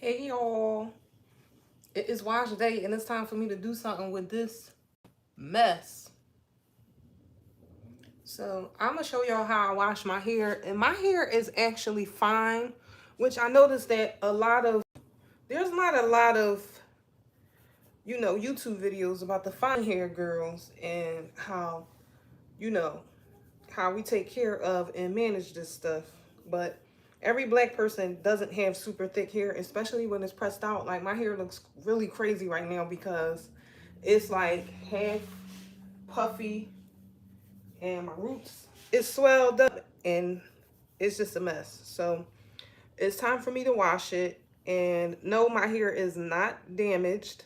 Hey y'all, it is wash day and it's time for me to do something with this mess. So I'm gonna show y'all how I wash my hair, and my hair is actually fine, which I noticed that there's not a lot of YouTube videos about the fine hair girls and you know how we take care of and manage this stuff. But every black person doesn't have super thick hair, especially when it's pressed out. Like, my hair looks really crazy right now because it's like half puffy and my roots is swelled up and it's just a mess. So it's time for me to wash it. And no, my hair is not damaged,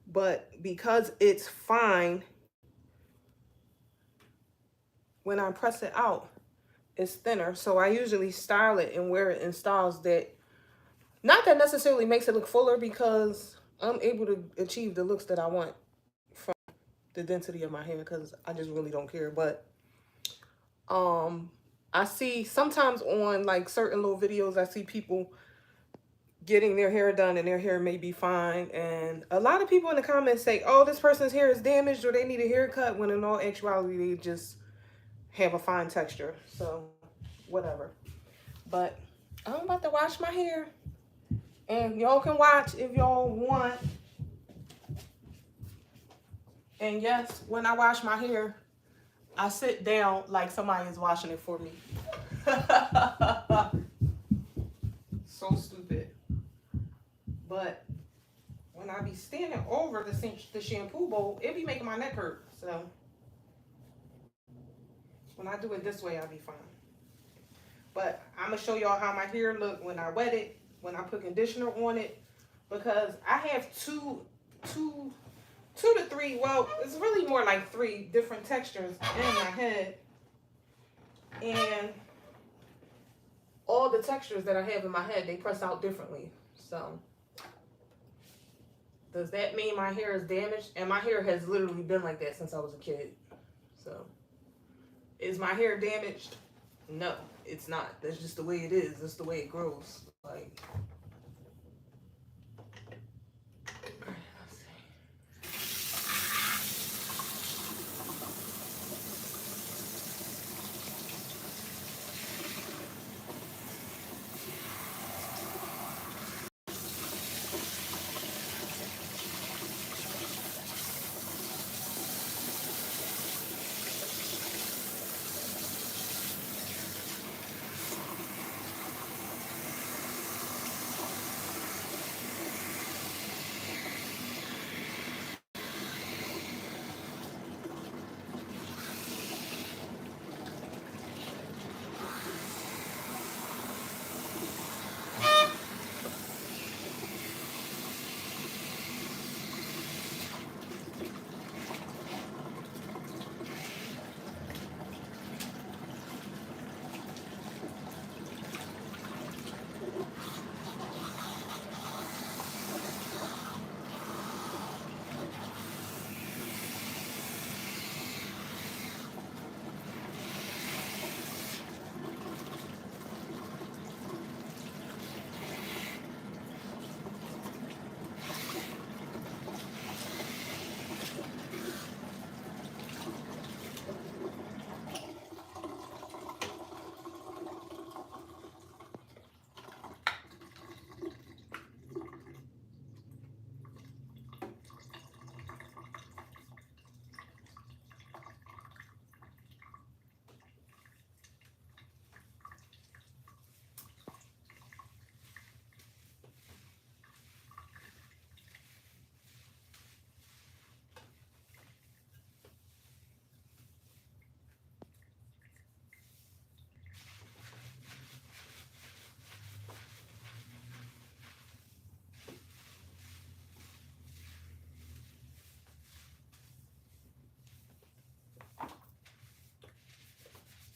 but because it's fine, when I press it out, it's thinner. So I usually style it and wear it in styles that, not that necessarily makes it look fuller, because I'm able to achieve the looks that I want from the density of my hair, because I just really don't care. But I see sometimes on like certain little videos, I see people getting their hair done and their hair may be fine, and a lot of people in the comments say, oh, this person's hair is damaged or they need a haircut, when in all actuality they just have a fine texture. So whatever. But I'm about to wash my hair, and y'all can watch if y'all want. And yes, when I wash my hair, I sit down like somebody is washing it for me. So stupid. But when I be standing over the shampoo bowl, it be making my neck hurt. So when I do it this way, I'll be fine. But I'm going to show y'all how my hair look when I wet it, when I put conditioner on it, because I have two to three, well, it's really more like three different textures in my head. And all the textures that I have in my head, they press out differently. So does that mean my hair is damaged? And my hair has literally been like that since I was a kid. So is my hair damaged? No, it's not. That's just the way it is. That's the way it grows. Like,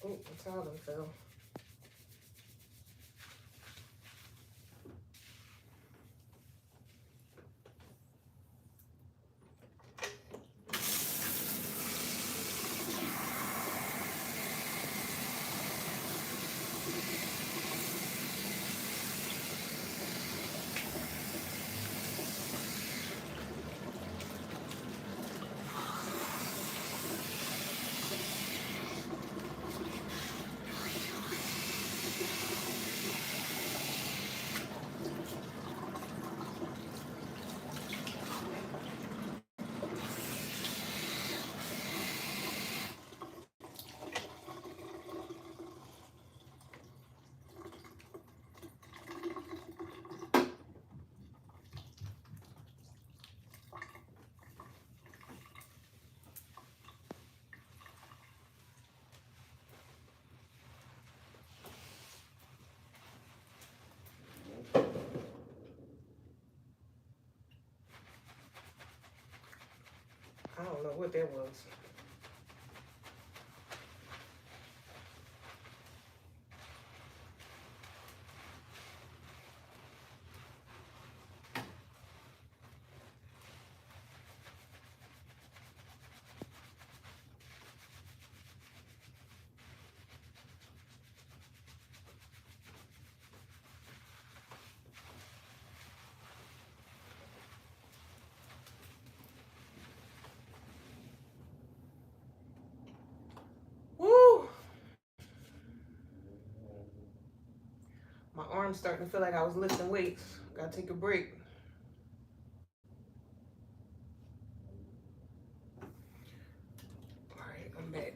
oh, the towel fell. what that was. Woo! My arm's starting to feel like I was lifting weights. Gotta take a break. All right, I'm back.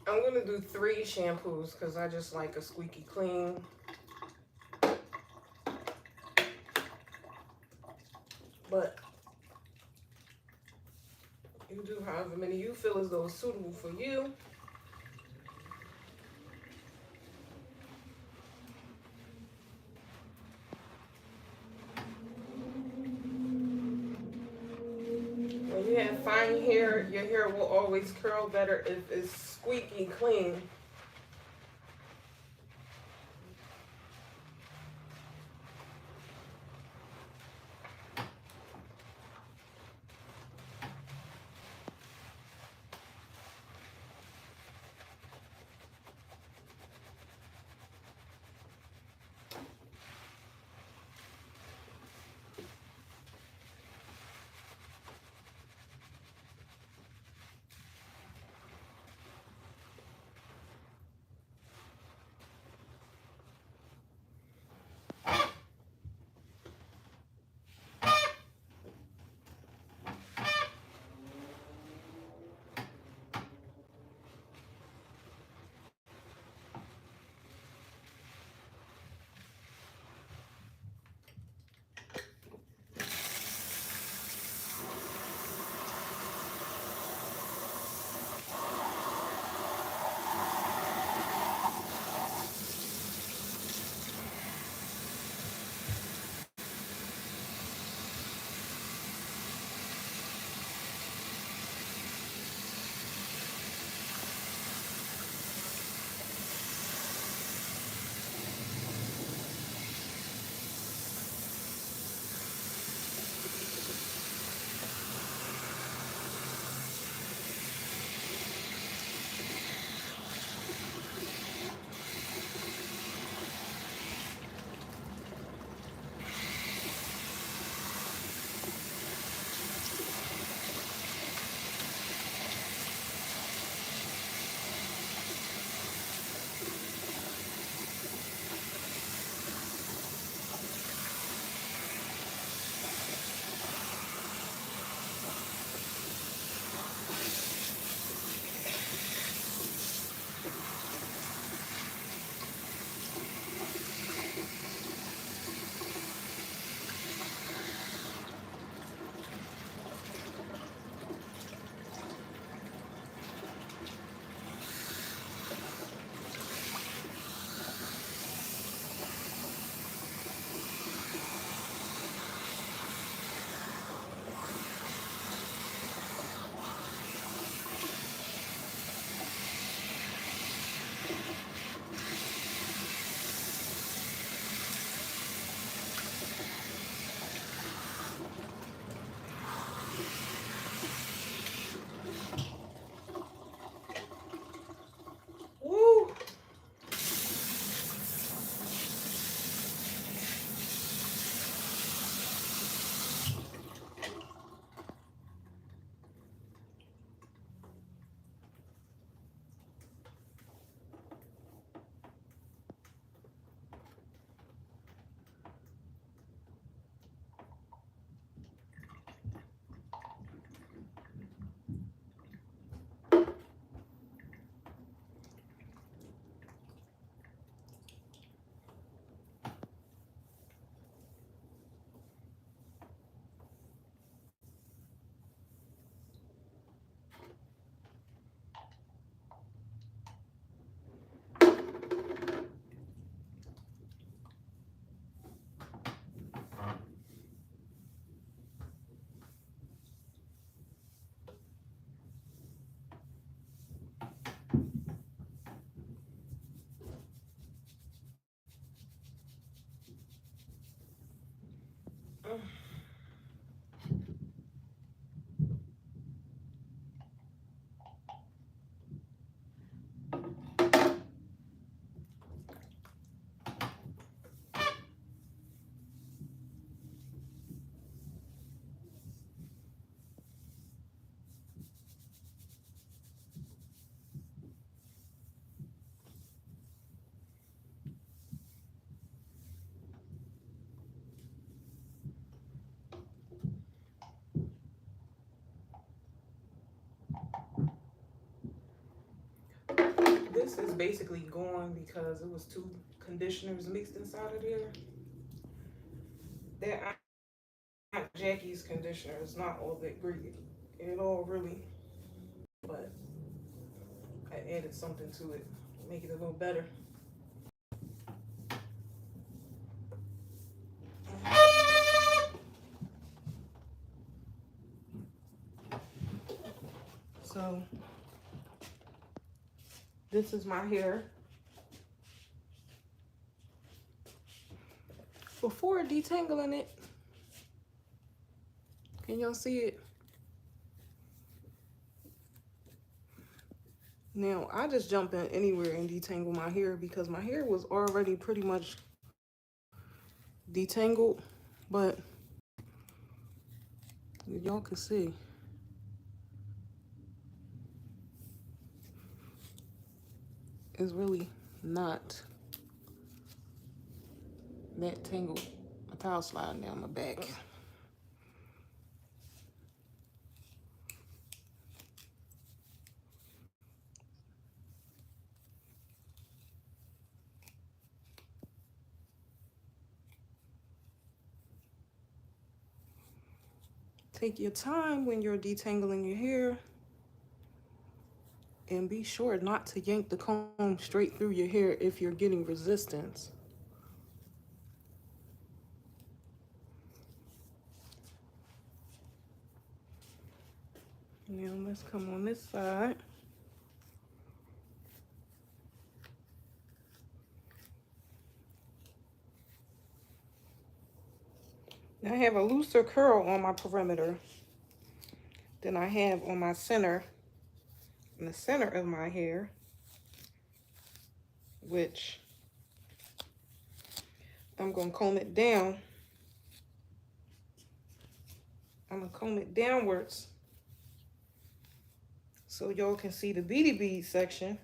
I'm gonna do 3 shampoos because I just like a squeaky clean. But you do however many you feel as though is suitable for you. When you have fine hair, your hair will always curl better if it's squeaky clean. This is basically gone because it was two conditioners mixed inside of there. That Aunt Jackie's conditioner is not all that great at all, really. But I added something to it to make it a little better. So this is my hair before detangling it. Can y'all see it? Now, I just jump in anywhere and detangle my hair because my hair was already pretty much detangled, but y'all can see it's really not that tangled. A towel sliding down my back. Take your time when you're detangling your hair, and be sure not to yank the comb straight through your hair if you're getting resistance. Now let's come on this side. I have a looser curl on my perimeter than I have on my center, in the center of my hair, which I'm gonna comb it down. I'm gonna comb it downwards so y'all can see the beady bead section.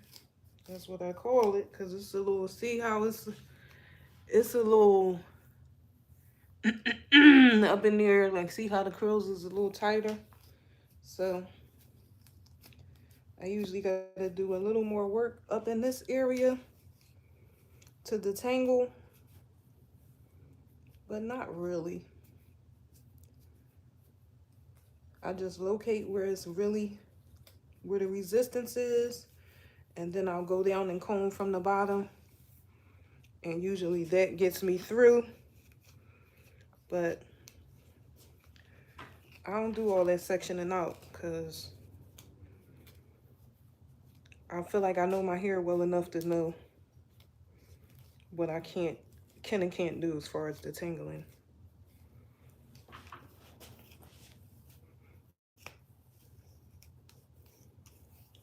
That's what I call it, because it's a little, see how it's a little up in there, like see how the curls is a little tighter. So I usually gotta do a little more work up in this area to detangle, but not really. I just locate where it's really, where the resistance is, and then I'll go down and comb from the bottom, and usually that gets me through. But I don't do all that sectioning out because I feel like I know my hair well enough to know what I can and can't do as far as detangling.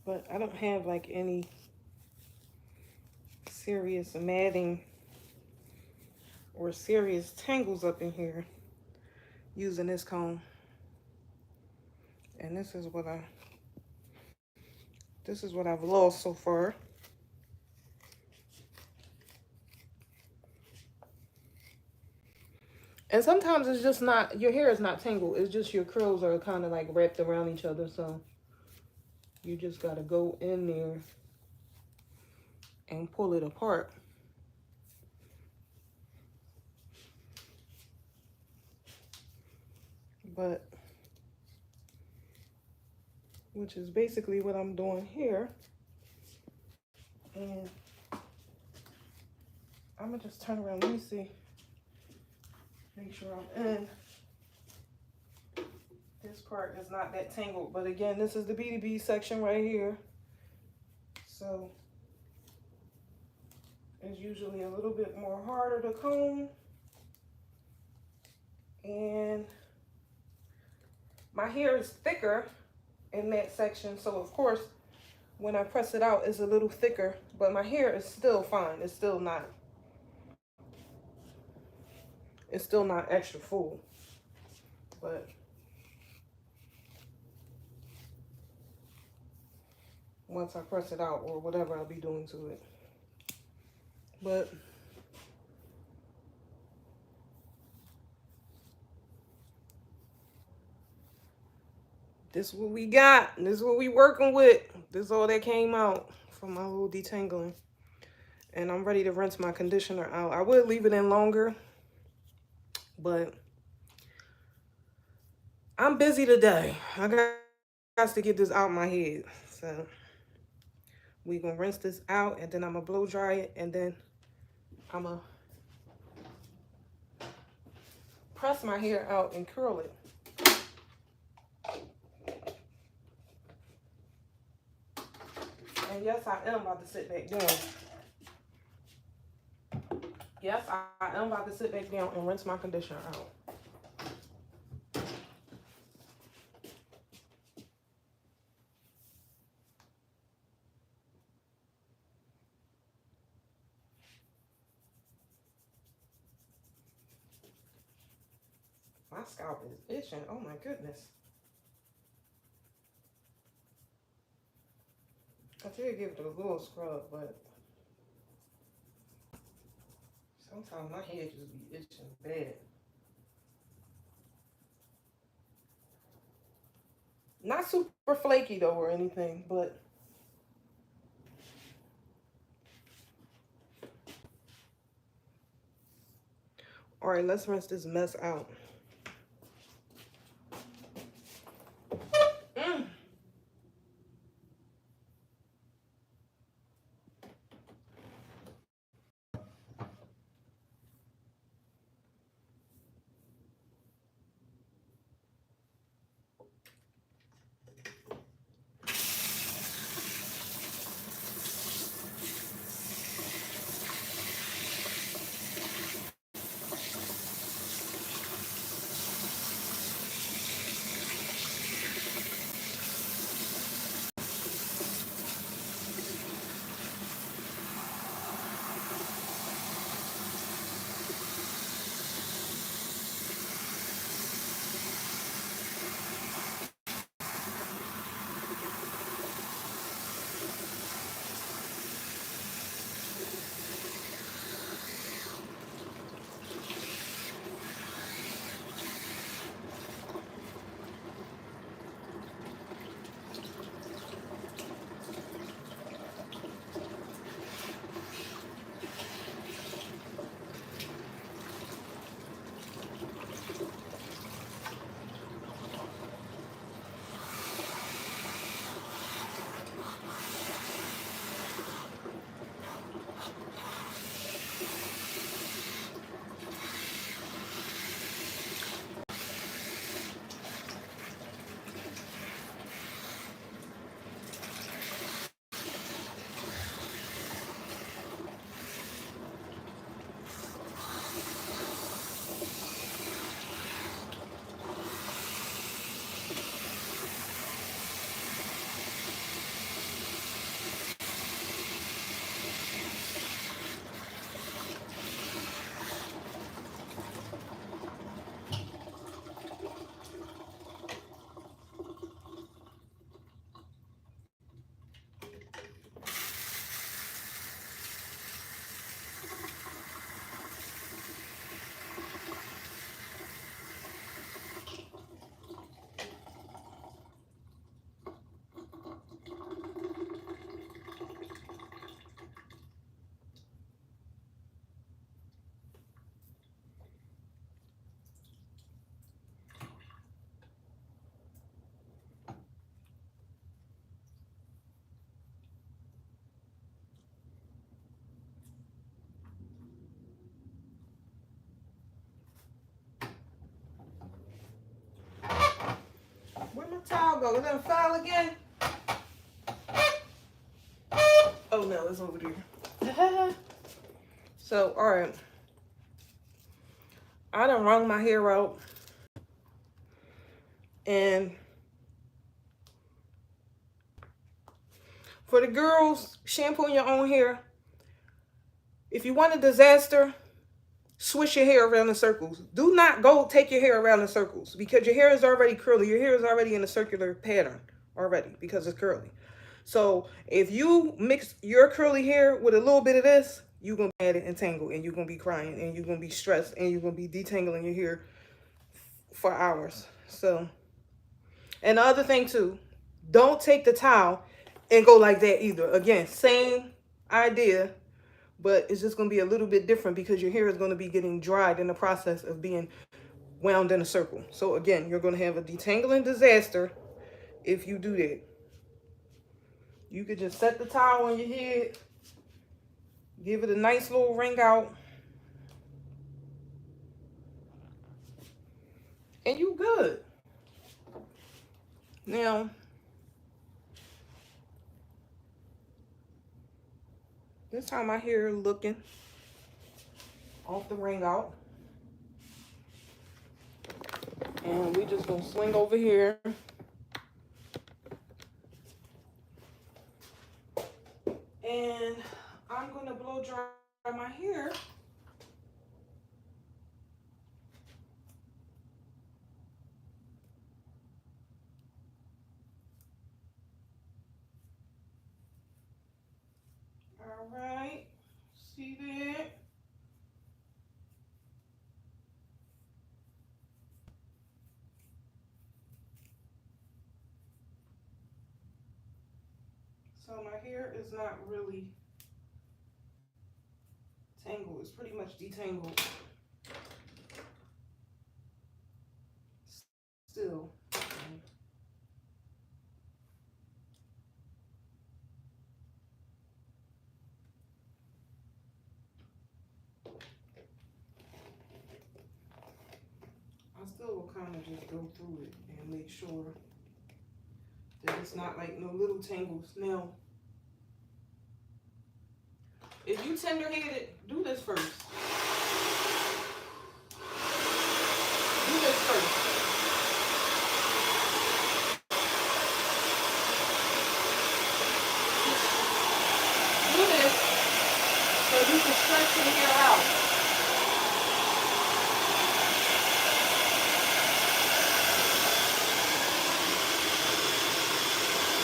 But I don't have like any serious matting or serious tangles up in here using this comb. And this is what I've lost so far. And sometimes it's just not, your hair is not tangled. It's just your curls are kind of like wrapped around each other. So you just got to go in there and pull it apart. But, which is basically what I'm doing here. And I'm going to just turn around. Let me see. Make sure I'm in. This part is not that tangled. But again, this is the beady bead section right here. So it's usually a little bit more harder to comb. And My hair is thicker in that section, so of course when I press it out it's a little thicker, but my hair is still fine. It's still not extra full. But once I press it out or whatever I'll be doing to it. But this is what we got. This is what we working with. This is all that came out from my little detangling. And I'm ready to rinse my conditioner out. I would leave it in longer, but I'm busy today. I got to get this out my head. So we gonna rinse this out, and then I'm gonna blow dry it, and then I'm gonna press my hair out and curl it. And yes, I am about to sit back down. Yes, I am about to sit back down and rinse my conditioner out. My scalp is itching. Oh my goodness. I did give it a little scrub, but sometimes my head just be itching bad. Not super flaky though or anything, but all right, let's rinse this mess out. Where'd my towel go? Is that a foul again? Oh no, it's over there. So, all right. I done wrung my hair out. And for the girls, shampooing your own hair. If you want a disaster, swish your hair around in circles. Do not go take your hair around in circles because your hair is already curly. Your hair is already in a circular pattern already because it's curly. So if you mix your curly hair with a little bit of this, you're going to add it and tangle, and you're going to be crying, and you're going to be stressed, and you're going to be detangling your hair for hours. So, and the other thing too, don't take the towel and go like that either. Again, same idea, but it's just going to be a little bit different because your hair is going to be getting dried in the process of being wound in a circle. So again, you're going to have a detangling disaster if you do that. You could just set the towel on your head, give it a nice little wring out, and you good. Now, this how my hair looking off the wring out. And we just gonna swing over here. And I'm gonna blow dry my hair. All right, see that? So my hair is not really tangled. It's pretty much detangled. Still. I still will kind of just go through it and make sure that it's not like no little tangles. Now, if you tender-headed, do this first. Do this first. Do this so you can stretch your hair out.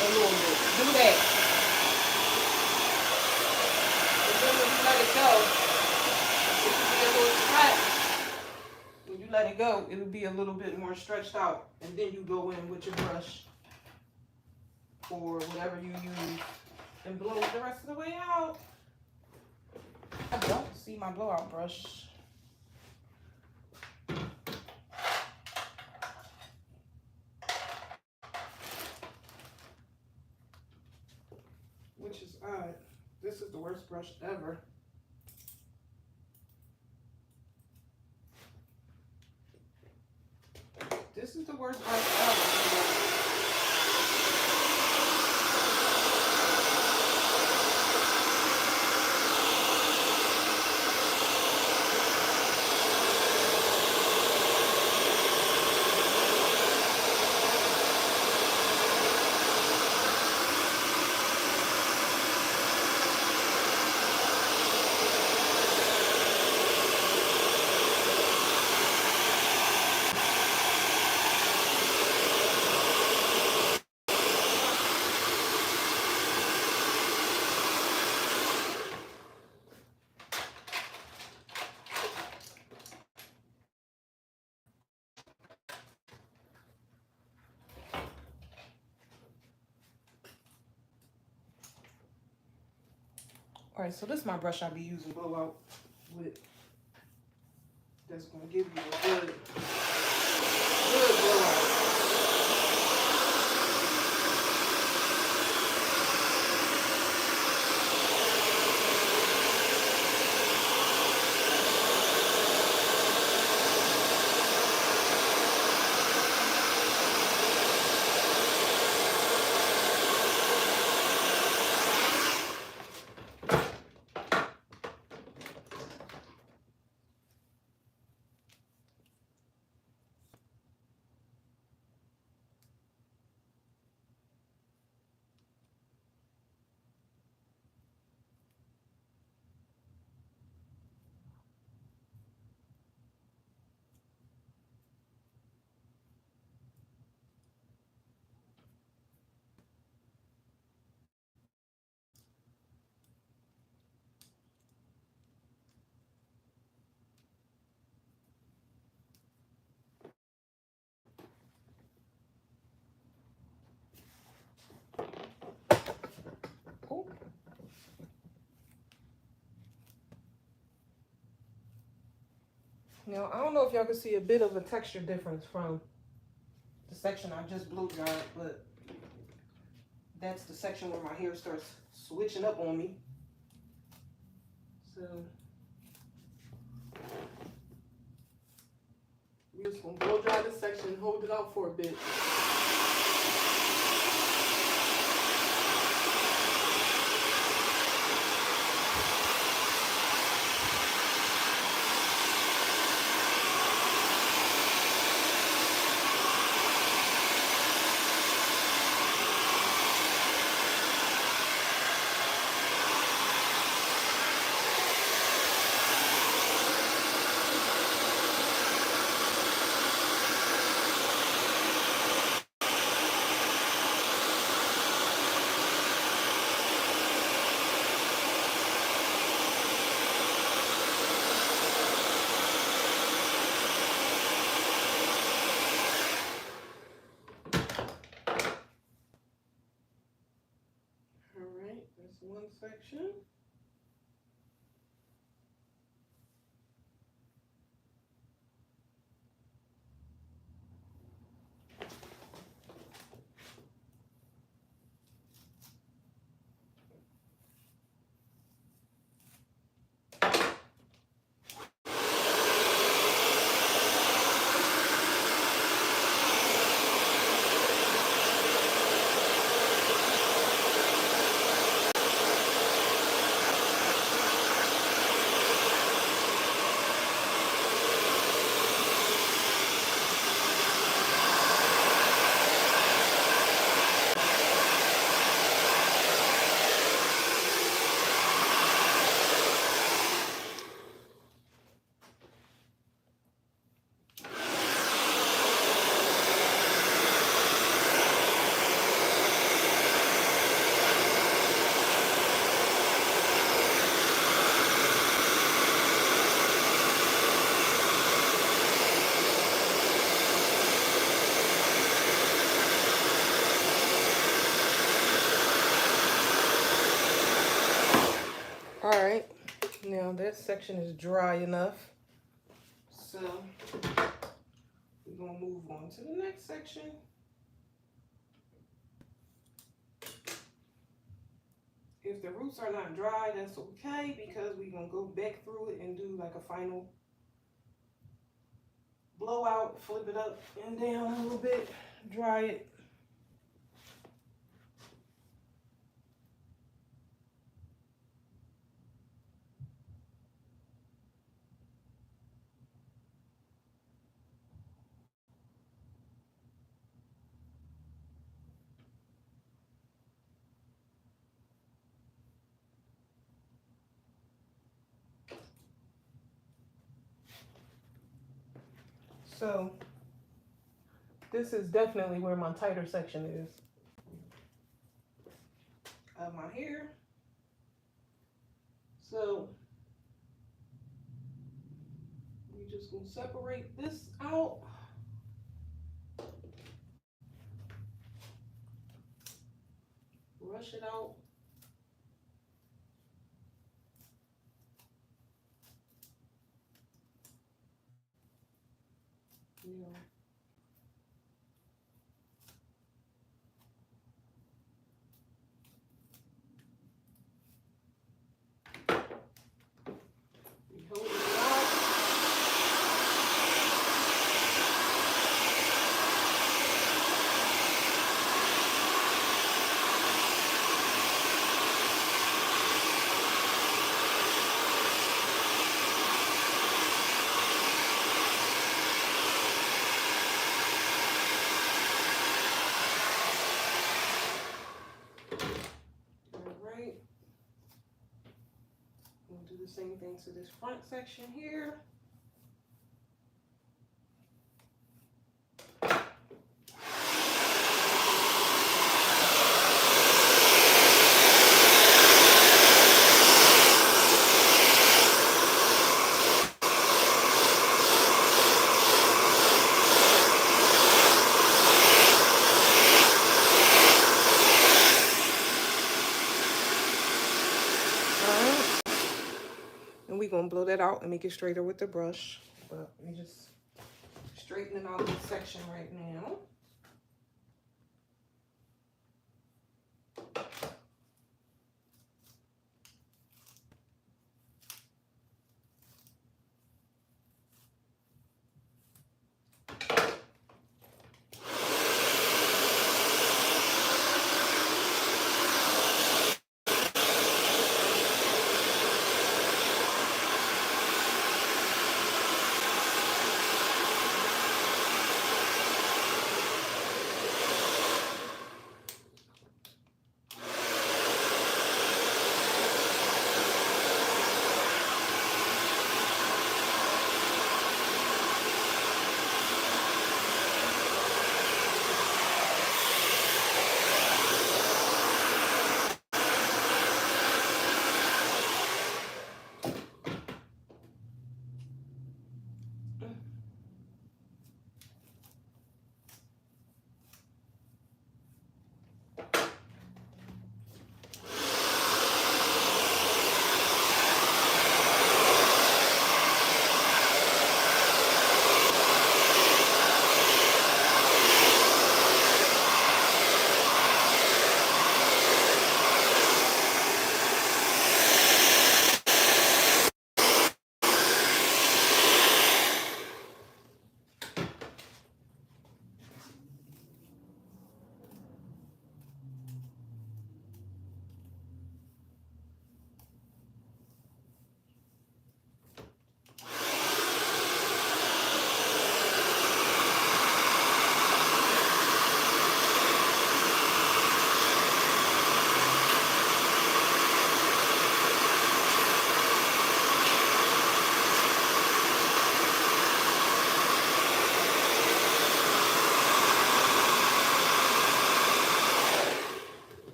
A little bit. Do that. And then when you let it go, it can be a little stretch. When you let it go, it'll be a little bit more stretched out. And then you go in with your brush or whatever you use and blow it the rest of the way out. I don't see my blowout brush. Which is odd. This is the worst brush ever. This is the worst brush ever. All right, so this is my brush I be using blowout with. That's gonna give you a good blowout. Now, I don't know if y'all can see a bit of a texture difference from the section I just blow dried, but that's the section where my hair starts switching up on me. So we're just gonna blow dry this section and hold it out for a bit. That's one section. All right, now that section is dry enough, so we're gonna move on to the next section. If the roots are not dry, that's okay, because we're gonna go back through it and do like a final blowout, flip it up and down a little bit, dry it. So this is definitely where my tighter section is of my hair. So we're just gonna separate this out. Brush it out. Yeah. Hold it out. We'll do the same thing to this front section here. And we're going to blow that out and make it straighter with the brush. But we just straightening out this section right now.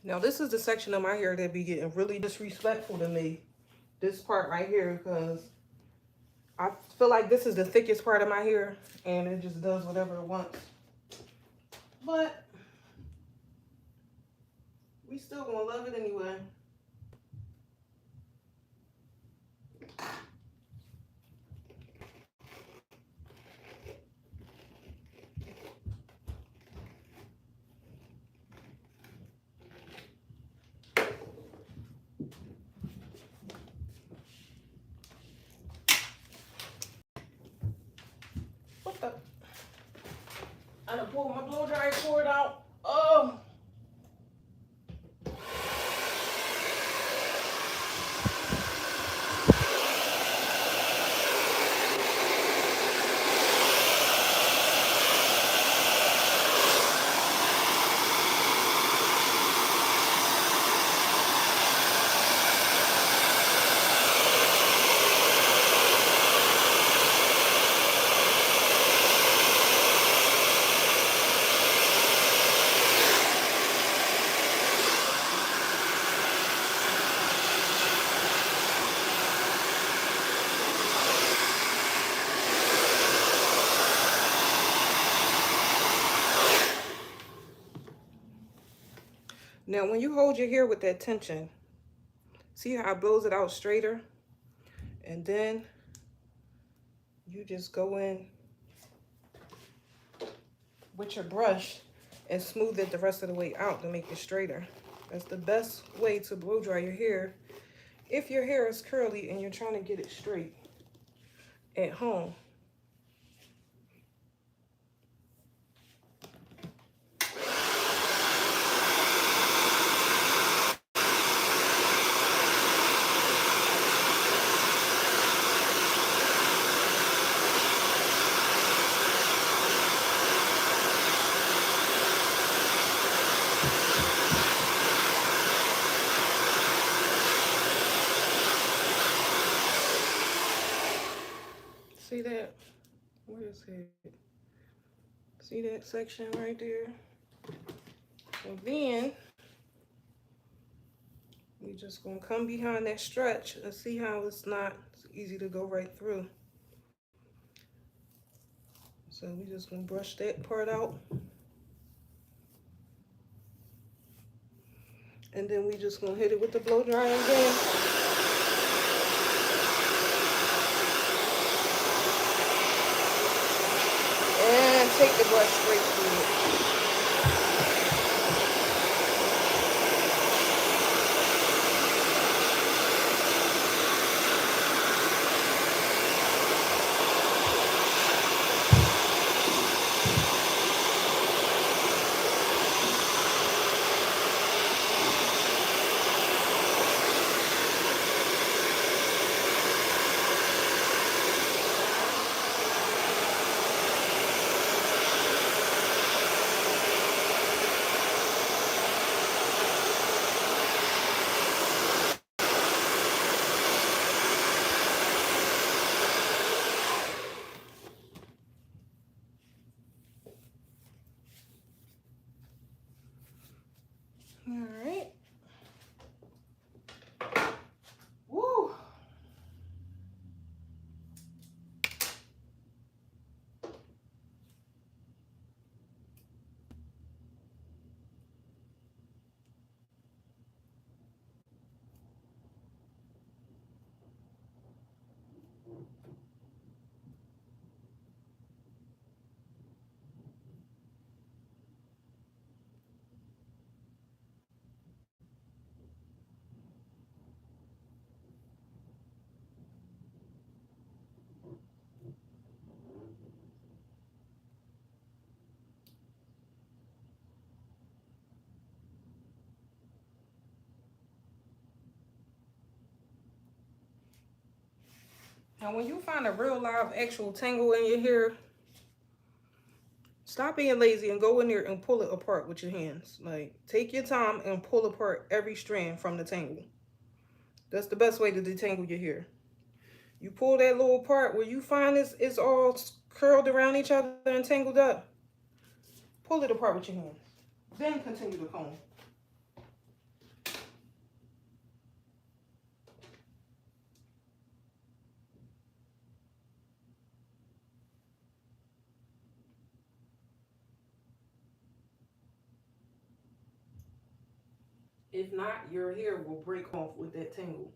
Now this is the section of my hair that be getting really disrespectful to me. This part right here, because I feel like this is the thickest part of my hair and it just does whatever it wants. But we still gonna love it anyway. What the? I done pulled my blow dry cord out. Oh. Now, when you hold your hair with that tension, see how it blows it out straighter? And then you just go in with your brush and smooth it the rest of the way out to make it straighter. That's the best way to blow dry your hair if your hair is curly and you're trying to get it straight at home. See that? What is it? See that section right there? And then we just gonna come behind that stretch and see how it's easy to go right through. So we just gonna brush that part out. And then we just gonna hit it with the blow dryer again. And take the brush straight through it. All right. Woo. Now, when you find a real live actual tangle in your hair, stop being lazy and go in there and pull it apart with your hands. Like, take your time and pull apart every strand from the tangle. That's the best way to detangle your hair. You pull that little part where you find it's all curled around each other and tangled up. Pull it apart with your hands. Then continue to comb. If not, your hair will break off with that tangle.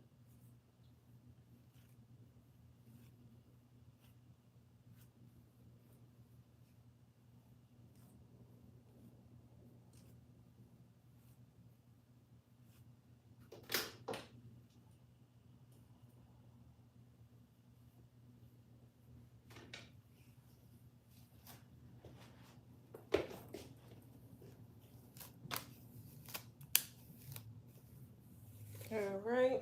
All right.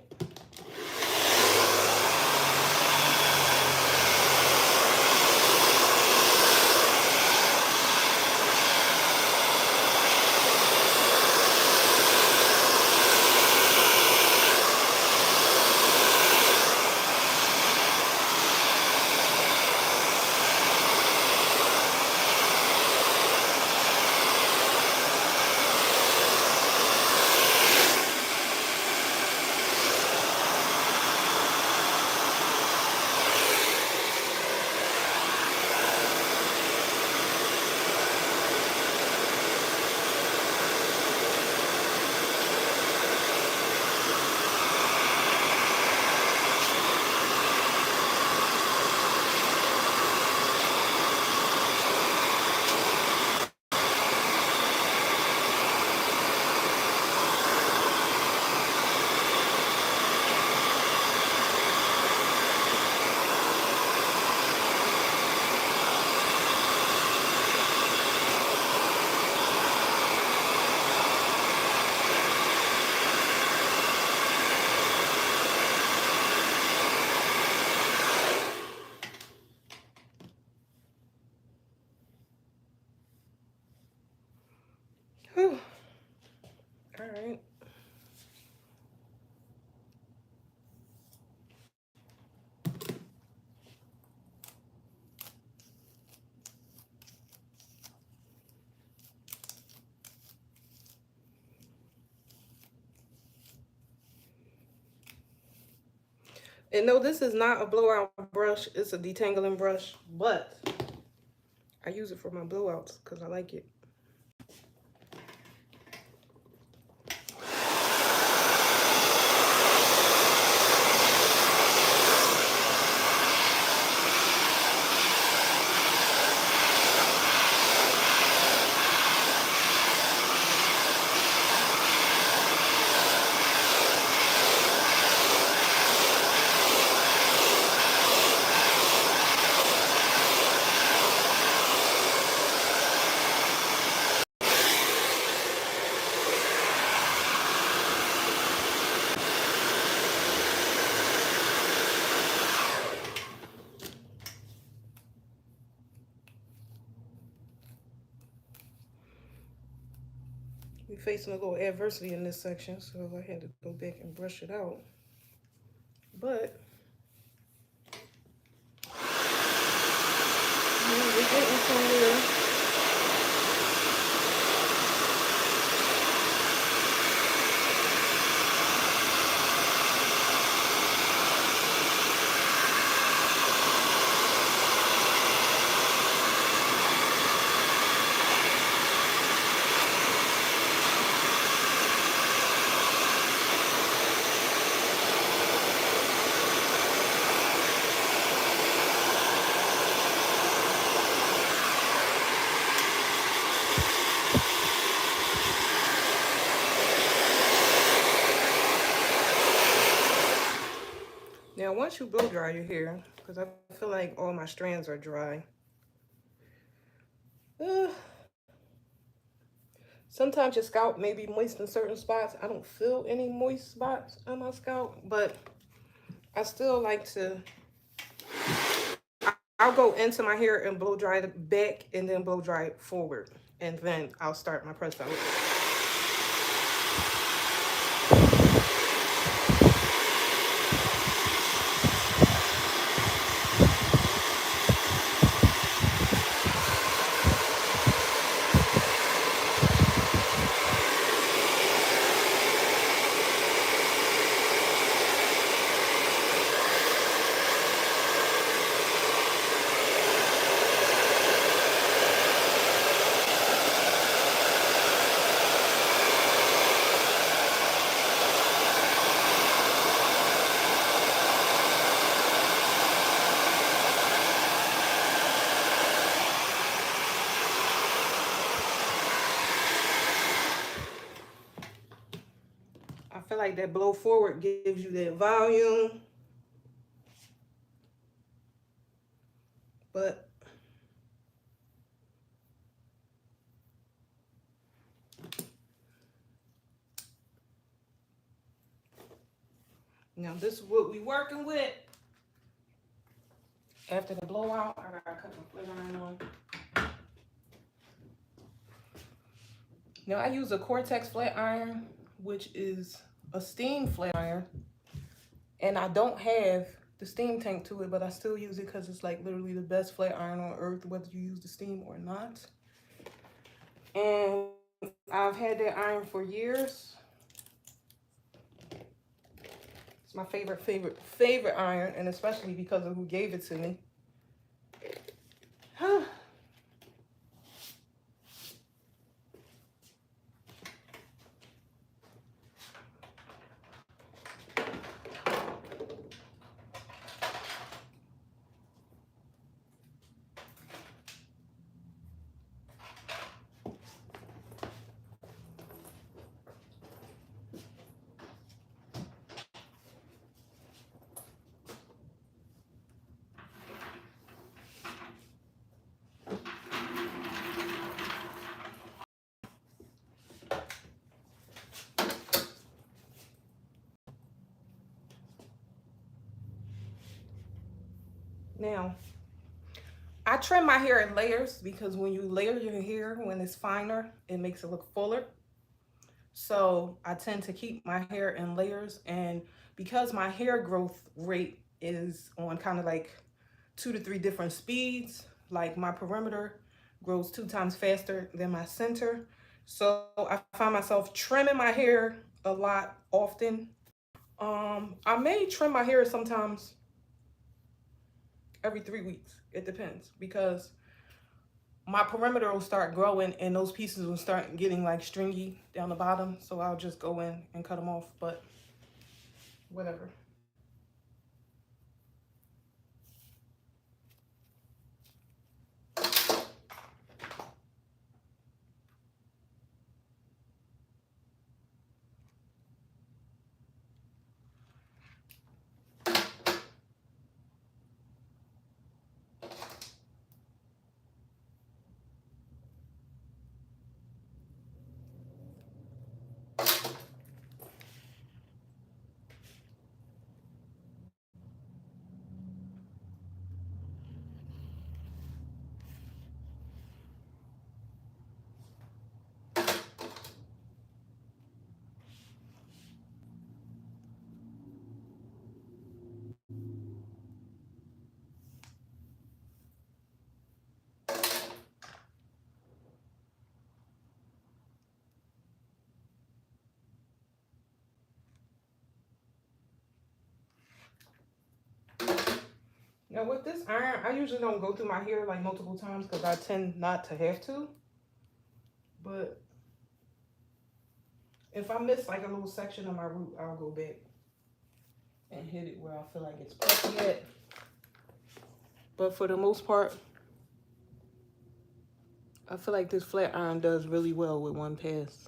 And no, this is not a blowout brush. It's a detangling brush, but I use it for my blowouts because I like it. We're facing a little adversity in this section, so I had to go back and brush it out. But we're getting somewhere. Now, once you blow dry your hair, because I feel like all my strands are dry. Uh, Sometimes your scalp may be moist in certain spots. I don't feel any moist spots on my scalp, but I still like to, I'll go into my hair and blow dry the back and then blow dry it forward. And then I'll start my press out. I feel like that blow forward gives you that volume. But now this is what we working with. After the blowout, I gotta cut my flat iron on. Now I use a Cortex flat iron, which is a steam flat iron. And I don't have the steam tank to it, but I still use it because it's like literally the best flat iron on earth, whether you use the steam or not. And I've had that iron for years. It's my favorite iron, and especially because of who gave it to me. Now, I trim my hair in layers because when you layer your hair, when it's finer, it makes it look fuller. So I tend to keep my hair in layers, and because my hair growth rate is on kind of like 2 to 3 different speeds, like my perimeter grows 2 times faster than my center. So I find myself trimming my hair a lot often I may trim my hair sometimes every 3 weeks. It depends, because my perimeter will start growing and those pieces will start getting like stringy down the bottom. So I'll just go in and cut them off, but whatever. Now with this iron, I usually don't go through my hair like multiple times because I tend not to have to. But if I miss like a little section of my root, I'll go back and hit it where I feel like it's puffy at. But for the most part, I feel like this flat iron does really well with one pass.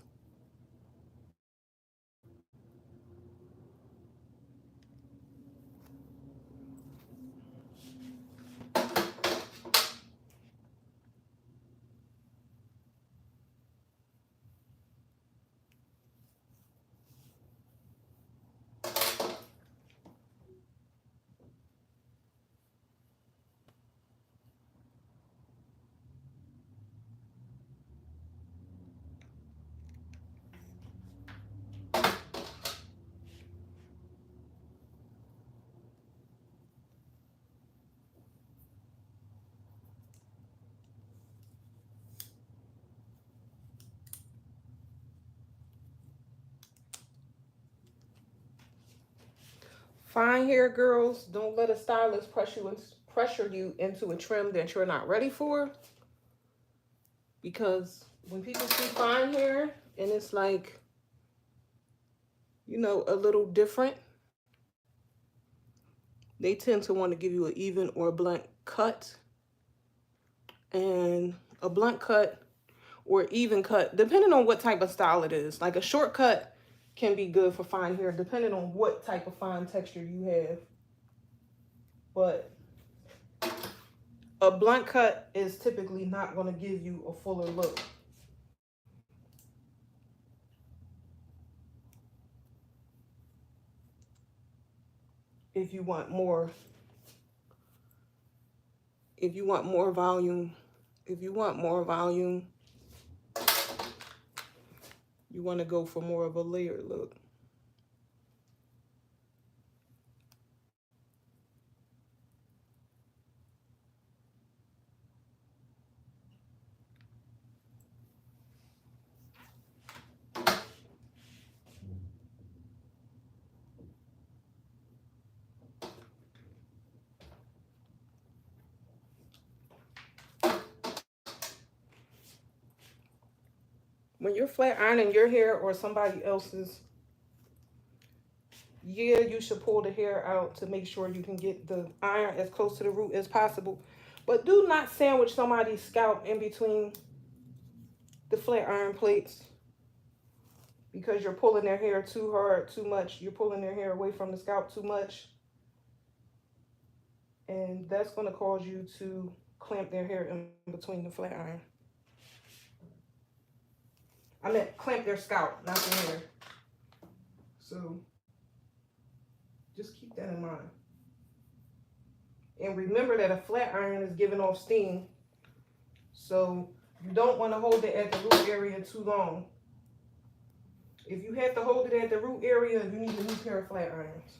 Fine hair girls, don't let a stylist pressure you into a trim that you're not ready for. Because when people see fine hair and it's like, you know, a little different, they tend to want to give you an even or a blunt cut. And a blunt cut or even cut, depending on what type of style it is. Like a short cut can be good for fine hair, depending on what type of fine texture you have. But a blunt cut is typically not going to give you a fuller look. If you want more volume, you want to go for more of a layered look. When you're flat ironing your hair or somebody else's, yeah, you should pull the hair out to make sure you can get the iron as close to the root as possible. But do not sandwich somebody's scalp in between the flat iron plates, because you're pulling their hair too hard, too much. You're pulling their hair away from the scalp too much. And that's going to cause you to clamp their hair in between the flat iron. I meant clamp their scalp, not their hair. So just keep that in mind. And remember that a flat iron is giving off steam. So you don't want to hold it at the root area too long. If you have to hold it at the root area, you need a new pair of flat irons.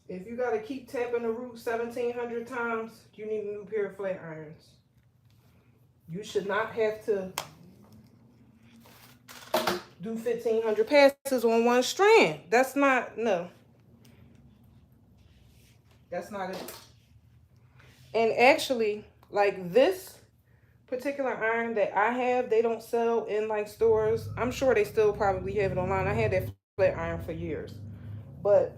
If you got to keep tapping the root 1,700 times, you need a new pair of flat irons. You should not have to do 1,500 passes on one strand. That's not, no. That's not it. And actually, like this particular iron that I have, they don't sell in like stores. I'm sure they still probably have it online. I had that flat iron for years. But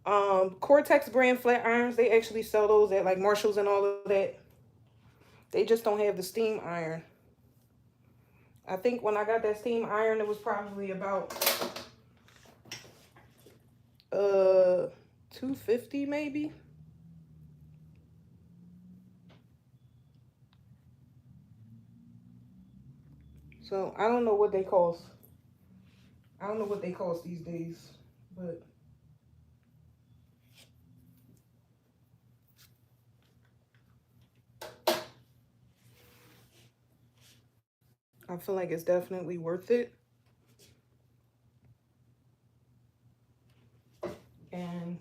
Cortex brand flat irons, they actually sell those at like Marshalls and all of that. They just don't have the steam iron. I think when I got that steam iron, it was probably about 250 maybe. So I don't know what they cost. I don't know what they cost these days, but I feel like it's definitely worth it. And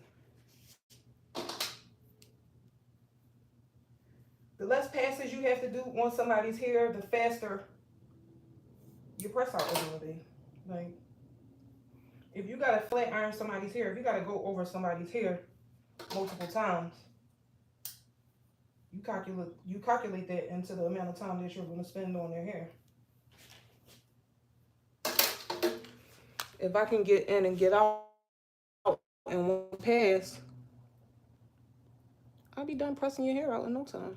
the less passes you have to do on somebody's hair, the faster your press out is gonna be. Like, if you gotta flat iron somebody's hair, if you gotta go over somebody's hair multiple times, you calculate that into the amount of time that you're gonna spend on their hair. If I can get in and get out in one pass, I'll be done pressing your hair out in no time.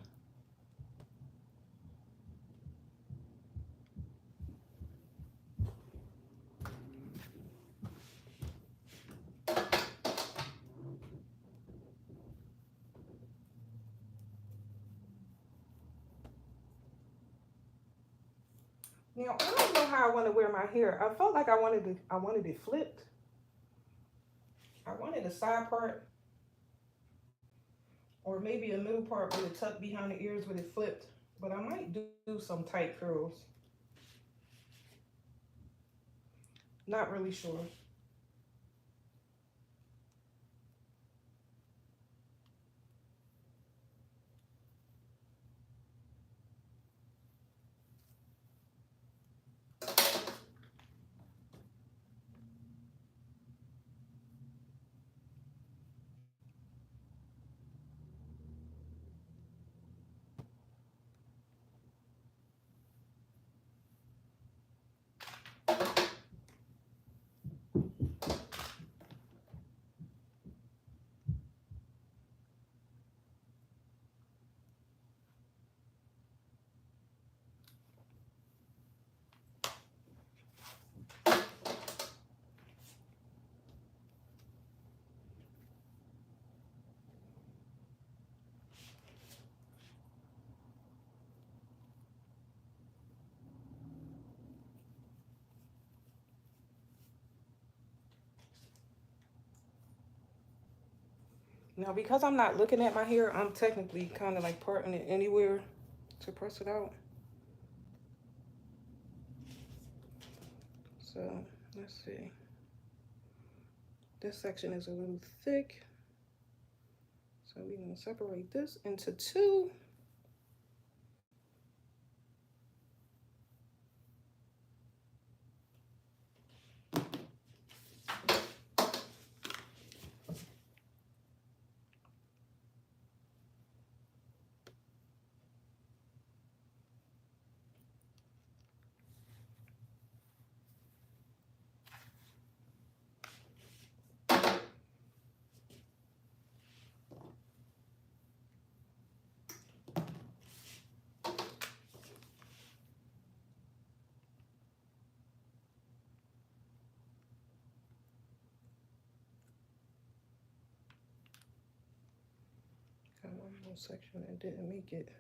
Now I don't know how I want to wear my hair. I felt like I wanted it flipped. I wanted a side part or maybe a middle part with it tucked behind the ears with it flipped. But I might do some tight curls. Not really sure. Now, because I'm not looking at my hair, I'm technically kind of like parting it anywhere to press it out. So, let's see. This section is a little thick. So we're going to separate this into two. Got one more section that didn't make it.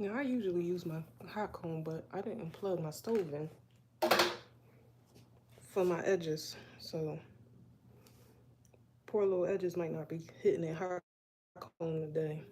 Now, I usually use my hot comb, but I didn't plug my stove in for my edges. So, poor little edges might not be hitting that hot comb today.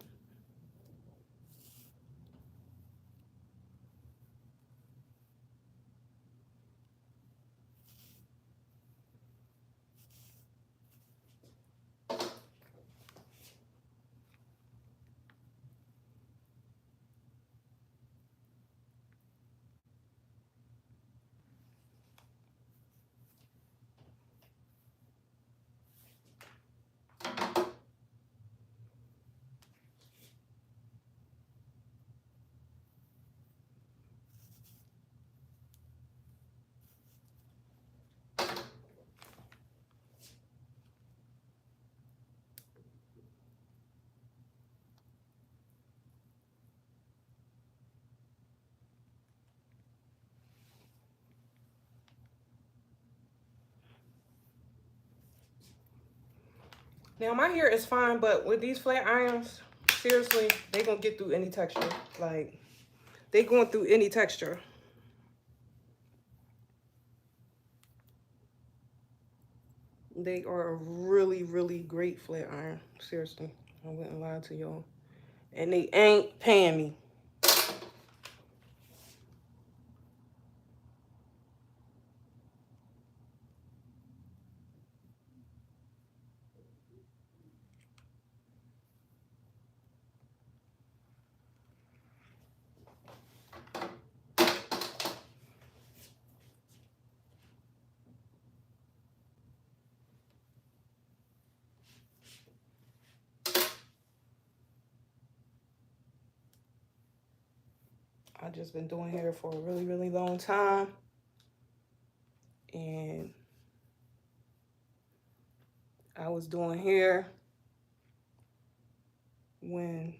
Now, my hair is fine, but with these flat irons, seriously, they gonna get through any texture. Like, they going through any texture. They are a really, really great flat iron. Seriously, I wouldn't lie to y'all. And they ain't paying me. I just been doing hair for a really, really long time. And I was doing hair when,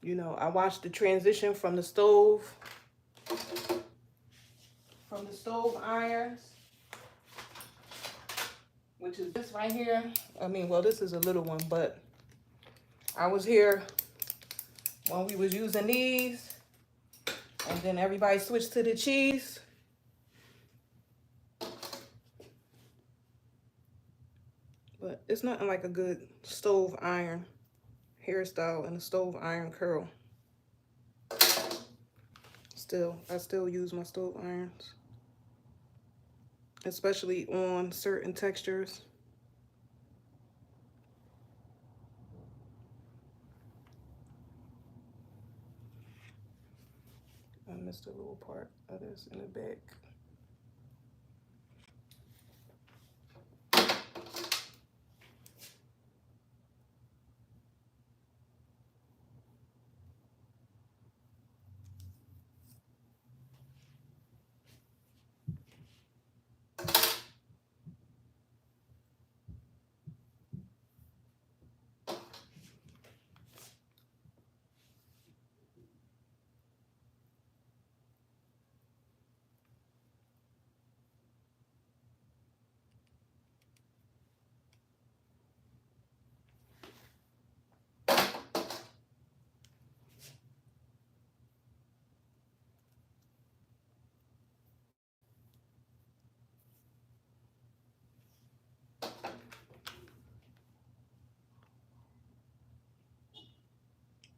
you know, I watched the transition from the stove irons, which is this right here. I mean, well, this is a little one, but I was here when we was using these, and then everybody switched to the cheese. But it's nothing like a good stove iron hairstyle and a stove iron curl. I still use my stove irons, especially on certain textures. I missed a little part of this in the back.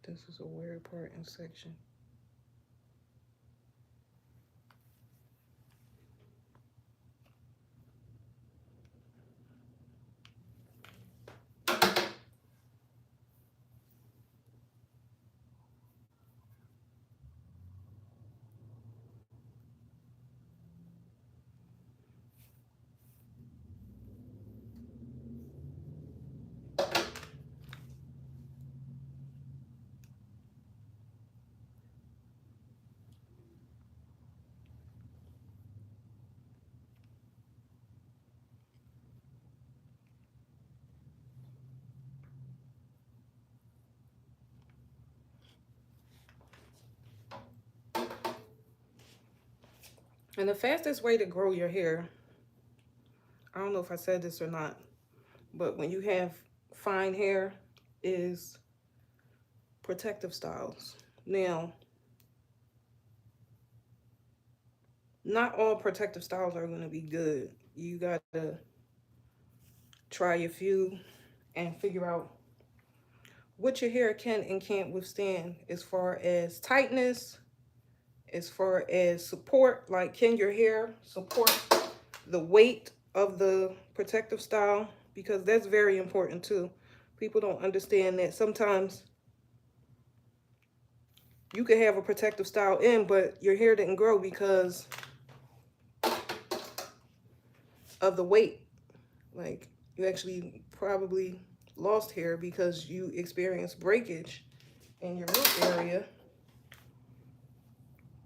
This is a weird part in section. And the fastest way to grow your hair, I don't know if I said this or not, but when you have fine hair, is protective styles. Now, not all protective styles are going to be good. You got to try a few and figure out what your hair can and can't withstand as far as tightness, as far as support. Like, can your hair support the weight of the protective style? Because that's very important too. People don't understand that sometimes you could have a protective style in, but your hair didn't grow because of the weight. Like, you actually probably lost hair because you experienced breakage in your root area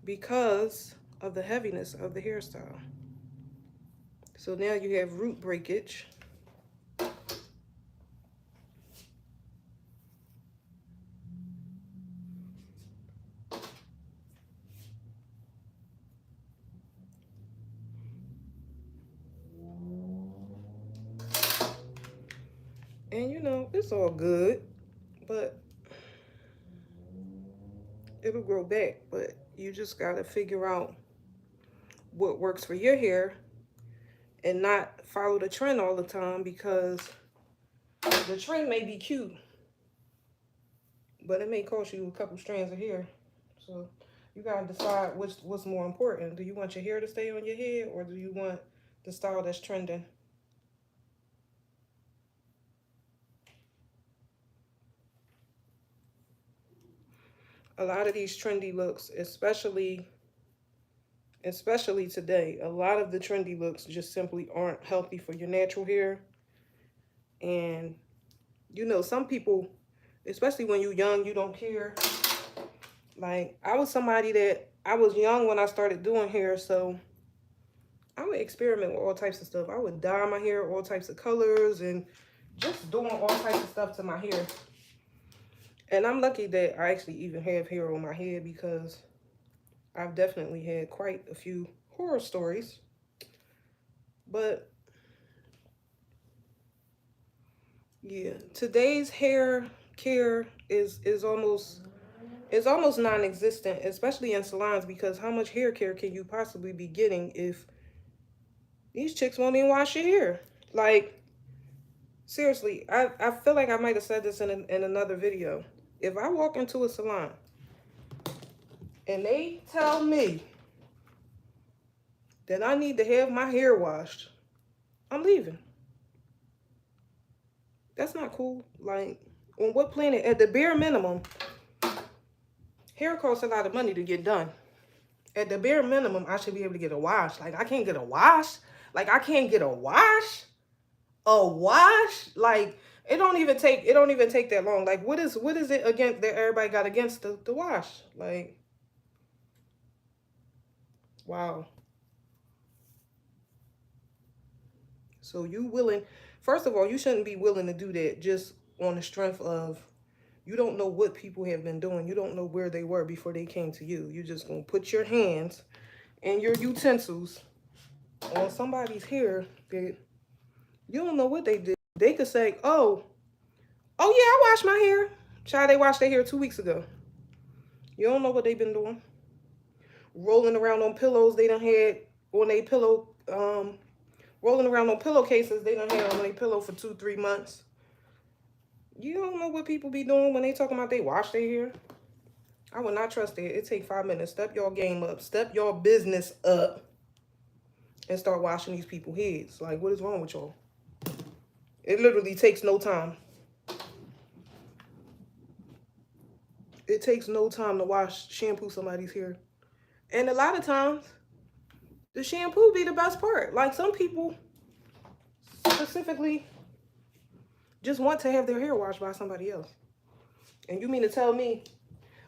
because of the heaviness of the hairstyle. So now you have root breakage. And you know, it's all good, but it'll grow back. But you just gotta figure out what works for your hair and not follow the trend all the time, because the trend may be cute, but it may cost you a couple strands of hair. So you gotta decide what's more important. Do you want your hair to stay on your head, or do you want the style that's trending? A lot of these trendy looks, especially today, a lot of the trendy looks just simply aren't healthy for your natural hair. And you know, some people, especially when you're young, you don't care. Like, I was somebody that I was young when I started doing hair, so I would experiment with all types of stuff. I would dye my hair all types of colors and just doing all types of stuff to my hair. And I'm lucky that I actually even have hair on my head, because I've definitely had quite a few horror stories. But yeah, today's hair care is almost non-existent, especially in salons, because how much hair care can you possibly be getting if these chicks won't even wash your hair? Like, seriously, I feel like I might have said this in another video. If I walk into a salon and they tell me that I need to have my hair washed, I'm leaving. That's not cool. Like, on what planet, at the bare minimum, hair costs a lot of money to get done. At the bare minimum, I should be able to get a wash. Like, I can't get a wash. Like, I can't get a wash. A wash? Like, it don't even take that long. Like, what is it against that everybody got against the wash? Like, wow. So you willing, first of all, you shouldn't be willing to do that just on the strength of, you don't know what people have been doing. You don't know where they were before they came to you. You're just going to put your hands and your utensils on somebody's hair that you don't know what they did. They could say, oh yeah, I washed my hair. Child, they washed their hair 2 weeks ago. You don't know what they've been doing. Rolling around on pillows they done had on their pillow, rolling around on pillowcases they done had on their pillow for 2-3 months. You don't know what people be doing when they talking about they wash their hair. I would not trust that. It take 5 minutes. Step your game up. Step your business up. And start washing these people's heads. Like, what is wrong with y'all? It literally takes no time. It takes no time to shampoo somebody's hair. And a lot of times, the shampoo be the best part. Like, some people specifically just want to have their hair washed by somebody else. And you mean to tell me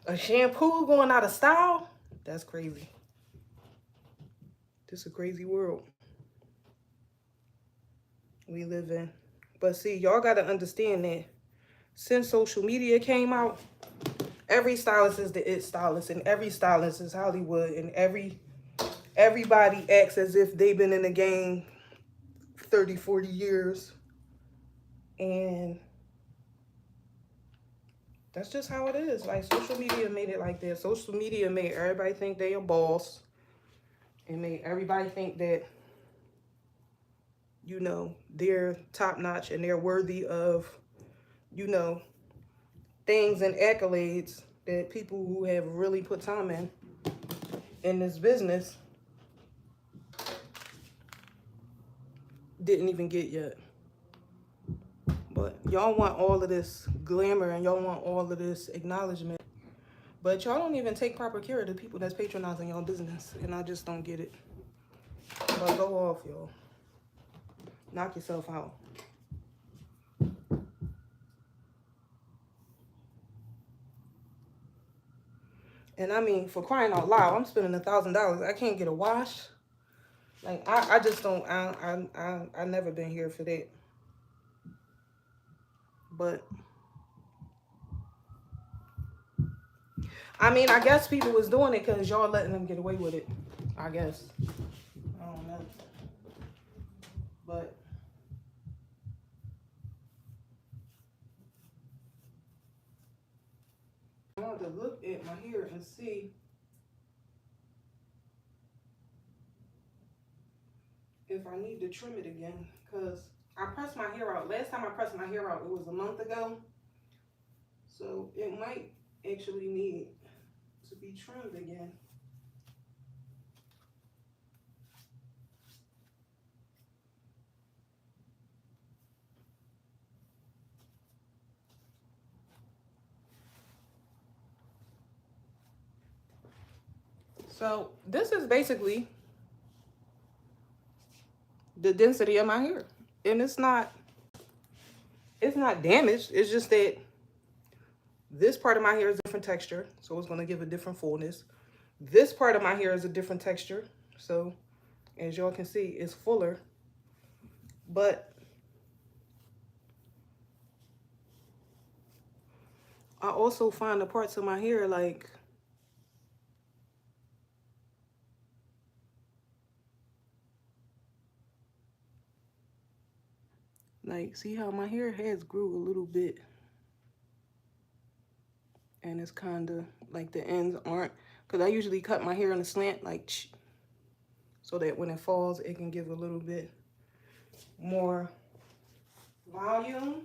a shampoo going out of style? That's crazy. This is a crazy world we live in. But see, y'all got to understand that since social media came out, every stylist is the it stylist, and every stylist is Hollywood, and everybody acts as if they've been in the game 30, 40 years. And That's just how it is. Like, social media made it like that. Social media made everybody think they a boss. It made everybody think that, you know, they're top notch and they're worthy of, you know, things and accolades that people who have really put time in this business didn't even get yet. But y'all want all of this glamour and y'all want all of this acknowledgement. But y'all don't even take proper care of the people that's patronizing y'all business. And I just don't get it. But go off, y'all. Knock yourself out. And I mean, for crying out loud, I'm spending $1,000. I can't get a wash. Like, I just don't, I never been here for that. But I mean, I guess people was doing it because y'all letting them get away with it. I guess. I don't know. But I want to look at my hair and see if I need to trim it again. Because I pressed my hair out. Last time I pressed my hair out, it was a month ago. So it might actually need to be trimmed again. So this is basically the density of my hair. And it's not damaged. It's just that this part of my hair is a different texture. So it's going to give a different fullness. This part of my hair is a different texture. So as y'all can see, it's fuller. But I also find the parts of my hair like see how my hair has grew a little bit. And it's kind of like the ends aren't, because I usually cut my hair in a slant, like, so that when it falls, it can give a little bit more volume.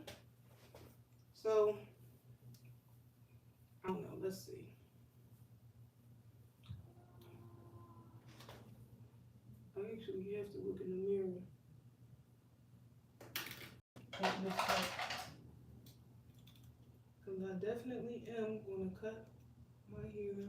So, I don't know, let's see. I actually have to look in the mirror. Because I definitely am going to cut my hair.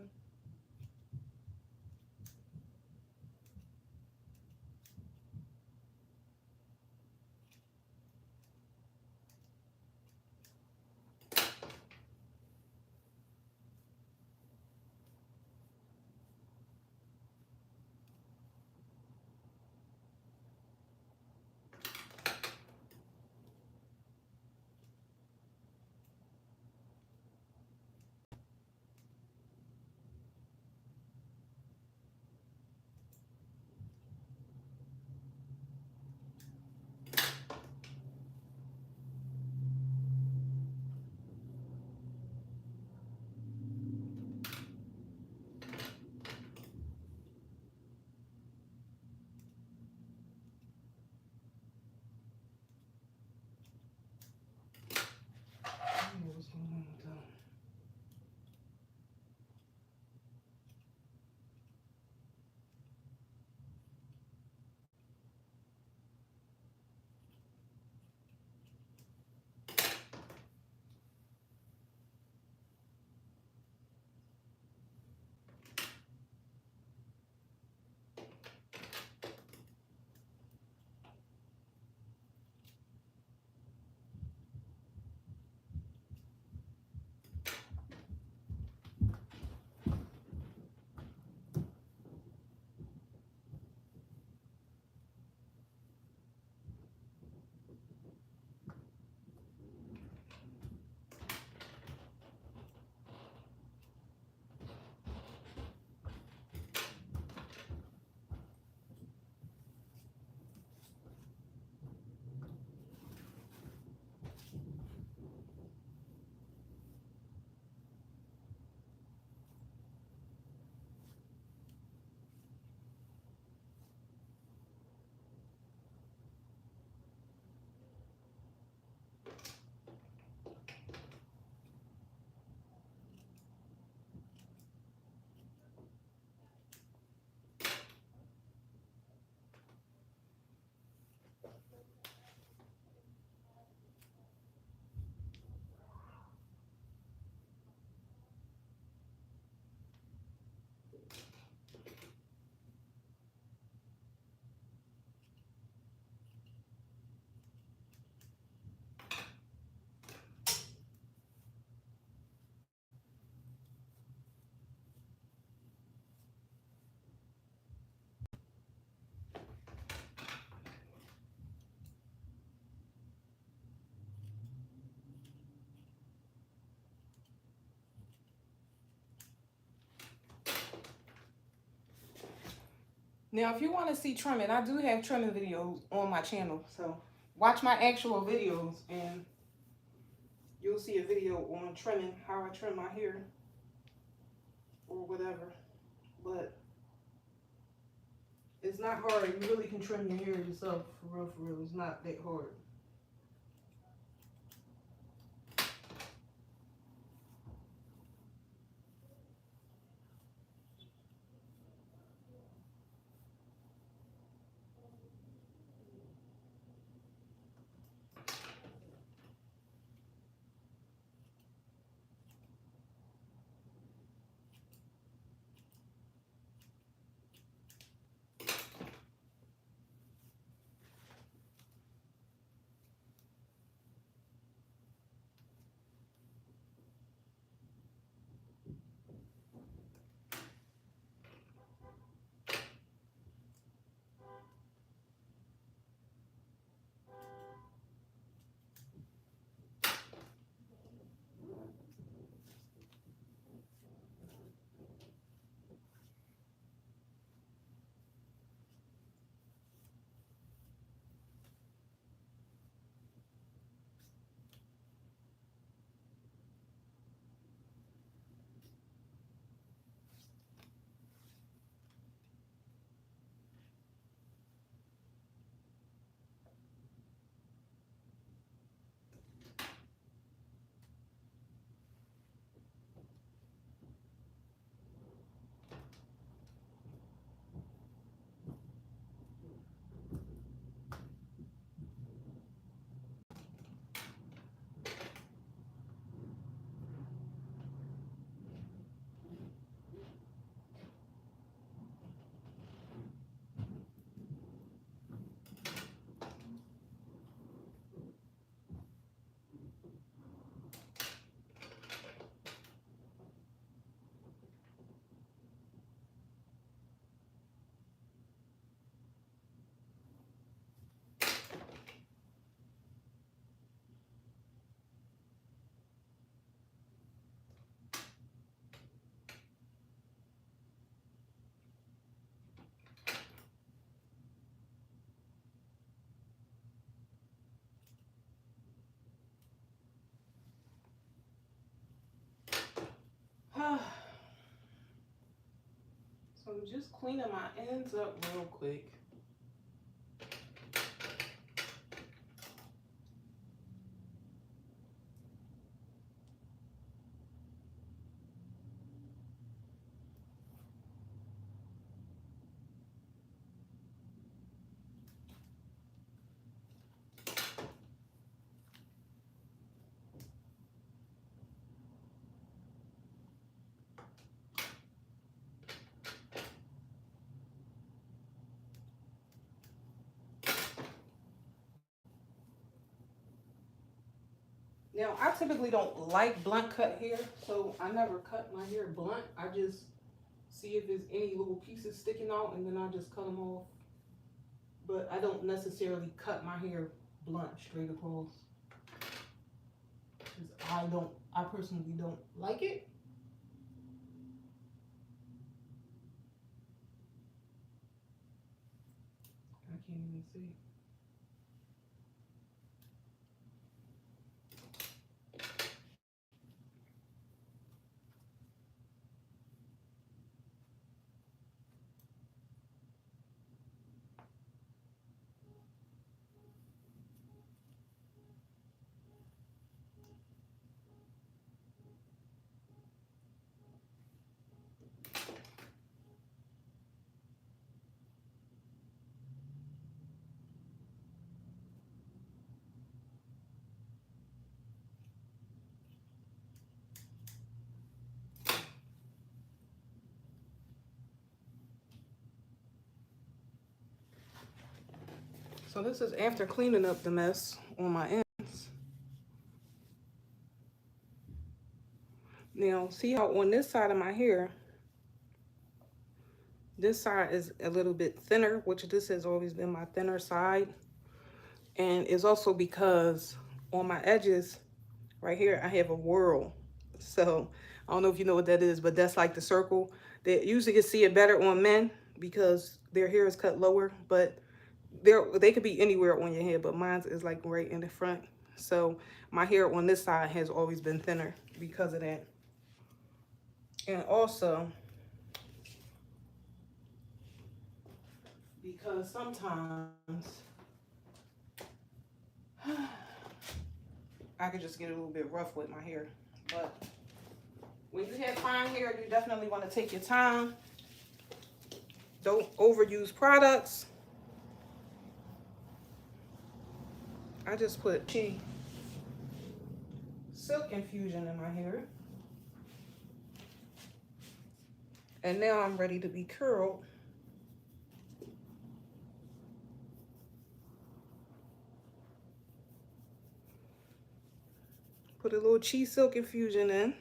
Now, if you want to see trimming, I do have trimming videos on my channel. So watch my actual videos and you'll see a video on trimming, how I trim my hair or whatever. But it's not hard. You really can trim your hair yourself. For real, for real. It's not that hard. So just cleaning my ends up real quick. Now, I typically don't like blunt cut hair, so I never cut my hair blunt. I just see if there's any little pieces sticking out, and then I just cut them off. But I don't necessarily cut my hair blunt straight across. Because I personally don't like it. I can't even see. So this is after cleaning up the mess on my ends. Now, see how on this side of my hair, this side is a little bit thinner, which this has always been my thinner side. And it's also because on my edges right here, I have a whorl. So I don't know if you know what that is, but that's like the circle. That usually you see it better on men, because their hair is cut lower, but they could be anywhere on your head, but mine is like right in the front. So my hair on this side has always been thinner because of that. And also because sometimes I could just get a little bit rough with my hair. But when you have fine hair, you definitely want to take your time. Don't overuse products. I just put silk infusion in my hair. And now I'm ready to be curled. Put a little cheese silk infusion in.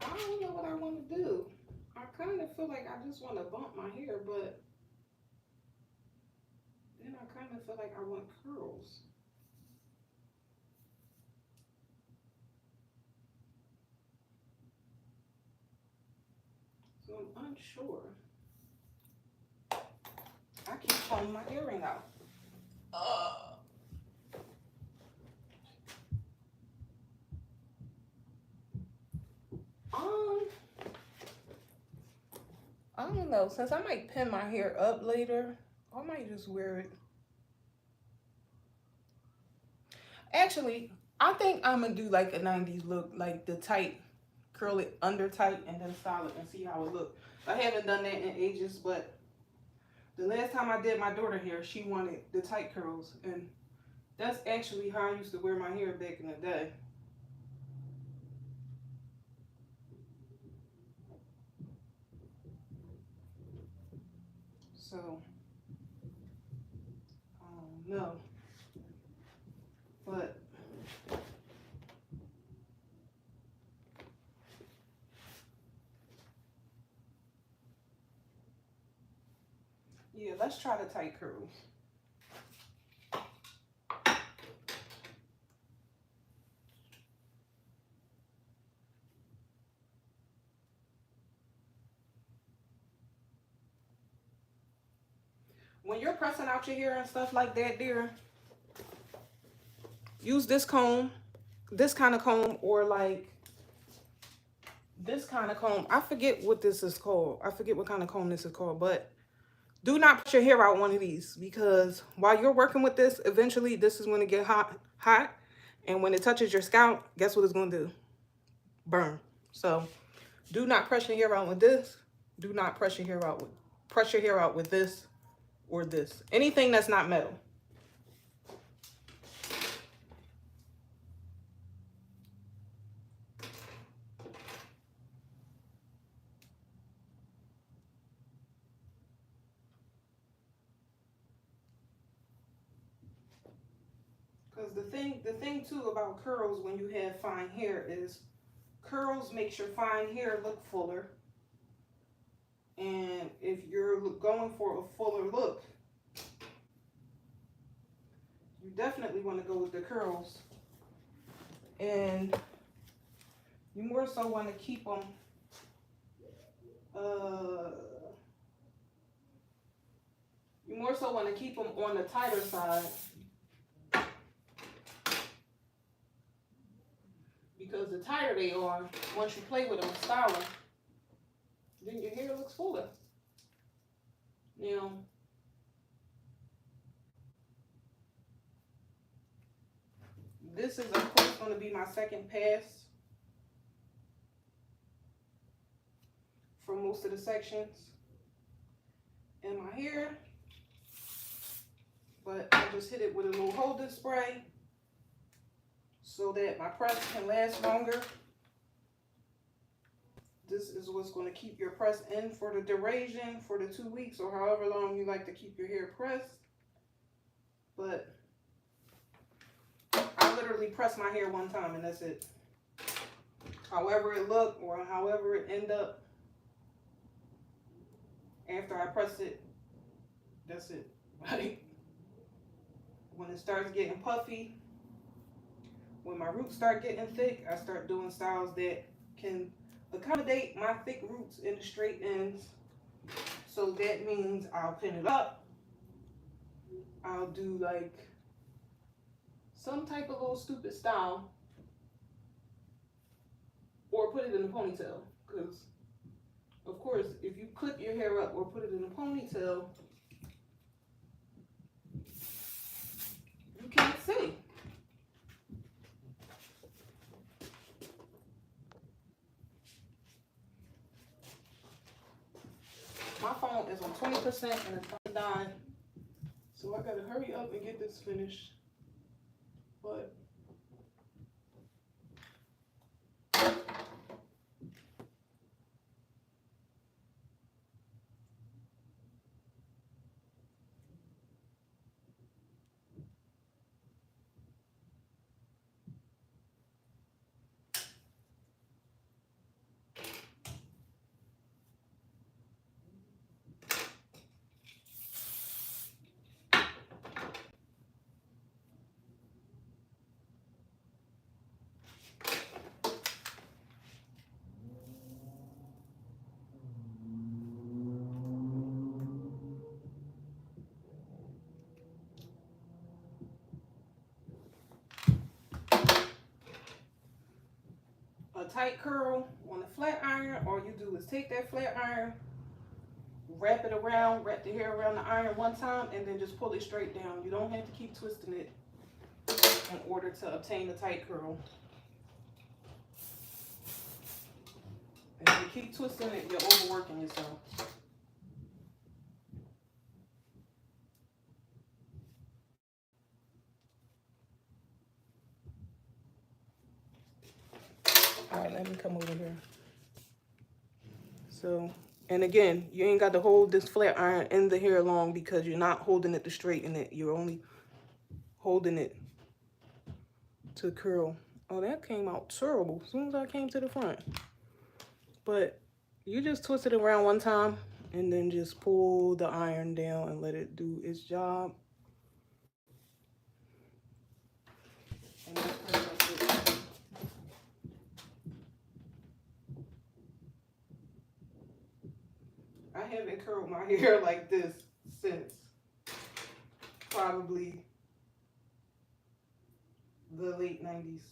I don't know what I want to do. I kind of feel like I just want to bump my hair, but then I kind of feel like I want curls. So I'm unsure. I keep pulling my earring out. Um, I don't know. Since I might pin my hair up later, I might just wear it. Actually, I think I'm gonna do like a 90s look, like the tight, curl it under tight and then style it and see how it looks. I haven't done that in ages, but the last time I did my daughter hair, she wanted the tight curls, and that's actually how I used to wear my hair back in the day. So, I don't know. But yeah, let's try the tight curls. When you're pressing out your hair and stuff like that, dear, use this comb, this kind of comb, or like this kind of comb. I forget what this is called. I forget what kind of comb this is called, but do not put your hair out one of these, because while you're working with this, eventually this is going to get hot. And when it touches your scalp, guess what it's going to do? Burn. So do not press your hair out with this. Do not press your hair out with this or this. Anything that's not metal. Because the thing too about curls when you have fine hair is curls makes your fine hair look fuller. And if you're going for a fuller look, you definitely want to go with the curls. And you more so want to keep them on the tighter side, because the tighter they are, once you play with them and style them, then your hair looks fuller. Now, this is of course going to be my second pass for most of the sections in my hair, but I just hit it with a little holding spray so that my press can last longer. This is what's going to keep your press in for the duration, for the 2 weeks or however long you like to keep your hair pressed. But I literally press my hair one time and that's it. However it looked or however it end up after I press it, that's it. Right? When it starts getting puffy, when my roots start getting thick, I start doing styles that can accommodate my thick roots in the straight ends. So that means I'll pin it up. I'll do like some type of little stupid style, or put it in a ponytail. Because of course, if you clip your hair up or put it in a ponytail, you can't see. My phone is on 20% and it's gonna die. So I gotta hurry up and get this finished. But a tight curl on a flat iron, all you do is take that flat iron, wrap it around, wrap the hair around the iron one time, and then just pull it straight down. You don't have to keep twisting it in order to obtain a tight curl. And if you keep twisting it, you're overworking yourself. All right, let me come over here. So, and again, you ain't got to hold this flat iron in the hair long because you're not holding it to straighten it. You're only holding it to curl. Oh, that came out terrible as soon as I came to the front. But you just twist it around one time and then just pull the iron down and let it do its job. And that's pretty much it. I haven't curled my hair like this since probably the late 90s.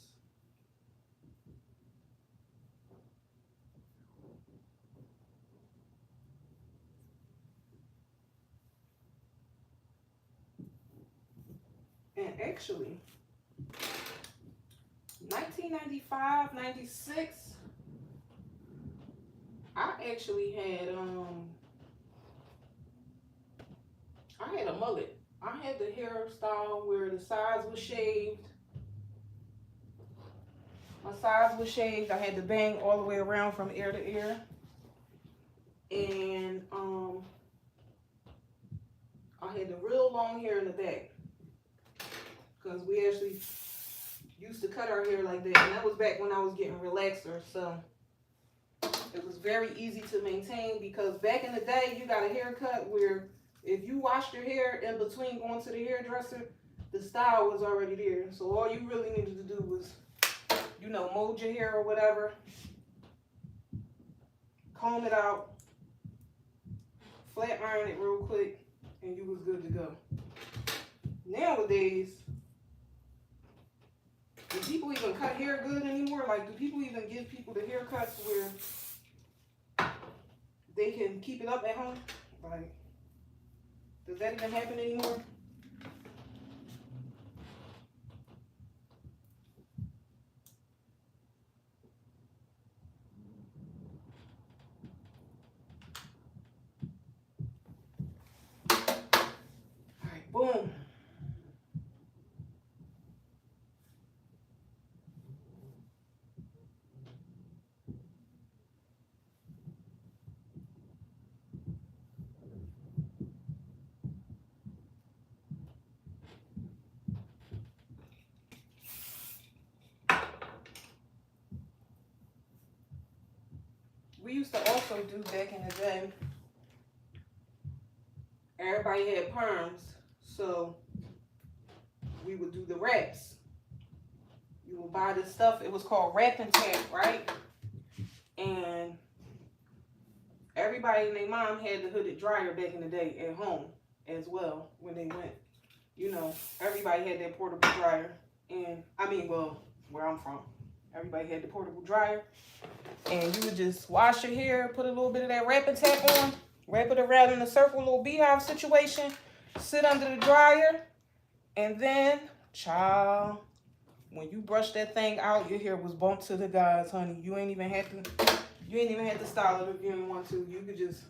And actually, 1995, 96, I actually had a mullet. I had the hairstyle where the sides was shaved. My sides was shaved. I had the bang all the way around from ear to ear. And I had the real long hair in the back. Because we actually used to cut our hair like that. And that was back when I was getting relaxer. So it was very easy to maintain because back in the day, you got a haircut where if you washed your hair in between going to the hairdresser, the style was already there. So all you really needed to do was, you know, mold your hair or whatever, comb it out, flat iron it real quick, and you was good to go. Nowadays, do people even cut hair good anymore? Like, do people even give people the haircuts where they can keep it up at home? Like, Does that even happen anymore? All right, boom. We used to also do back in the day, everybody had perms, so we would do the wraps. You would buy this stuff, it was called wrap and tap, right? And everybody and their mom had the hooded dryer back in the day at home as well when they went. You know, everybody had their portable dryer. And, I mean, well, where I'm from, everybody had the portable dryer. And you would just wash your hair, put a little bit of that wrap and tap on, wrap it around in a circle, little beehive situation, sit under the dryer, and then, child, when you brush that thing out, your hair was bumped to the gods, honey. You ain't even had to style it if you didn't want to. You could just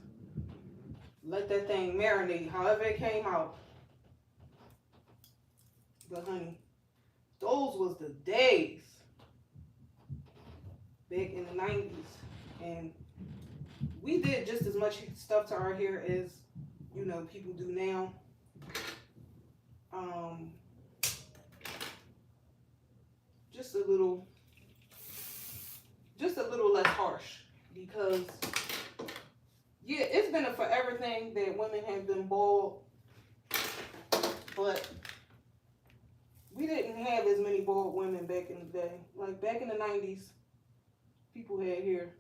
let that thing marinate however it came out. But honey, those was the days back in the 90s. And we did just as much stuff to our hair as, you know, people do now. Just a little less harsh, because yeah, it's been a forever thing that women have been bald, but we didn't have as many bald women back in the day. Like back in the 90s, people had hair.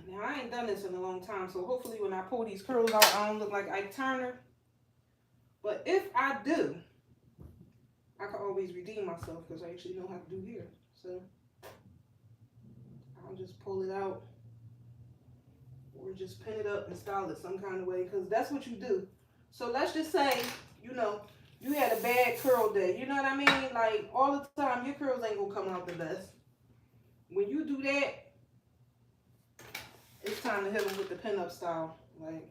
Now, I ain't done this in a long time, so hopefully when I pull these curls out, I don't look like Ike Turner. But if I do, I can always redeem myself because I actually know how to do hair. So I'll just pull it out or just pin it up and style it some kind of way, because that's what you do. So let's just say, you know, you had a bad curl day. You know what I mean? Like all the time, your curls ain't gonna come out the best. When you do that, it's time to hit them with the pin-up style. Like,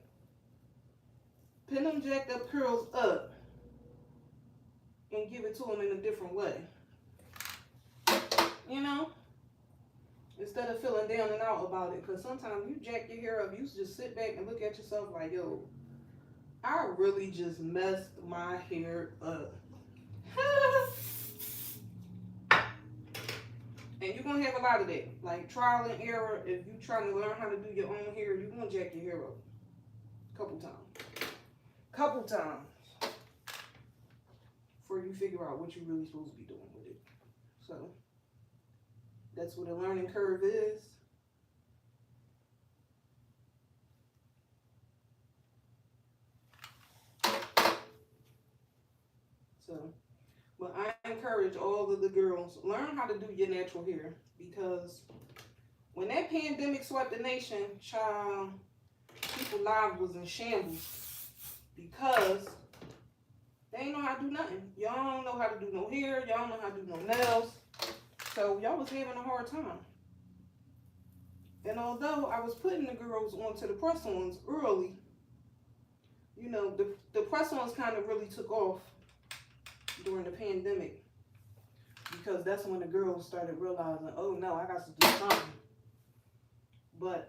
pin them jacked up curls up and give it to them in a different way. You know? Instead of feeling down and out about it. Because sometimes you jack your hair up, you just sit back and look at yourself like, yo, I really just messed my hair up. And you're going to have a lot of that. Like trial and error. If you're trying to learn how to do your own hair, you're going to jack your hair up. Couple times. Before you figure out what you're really supposed to be doing with it. So, that's what a learning curve is. So, but I encourage all of the girls, learn how to do your natural hair, because when that pandemic swept the nation, child, people's lives was in shambles because they ain't know how to do nothing. Y'all don't know how to do no hair. Y'all don't know how to do no nails. So y'all was having a hard time. And although I was putting the girls onto the press-ons early, you know, the press-ons kind of really took off during the pandemic, because that's when the girls started realizing, oh no, I got to do something. But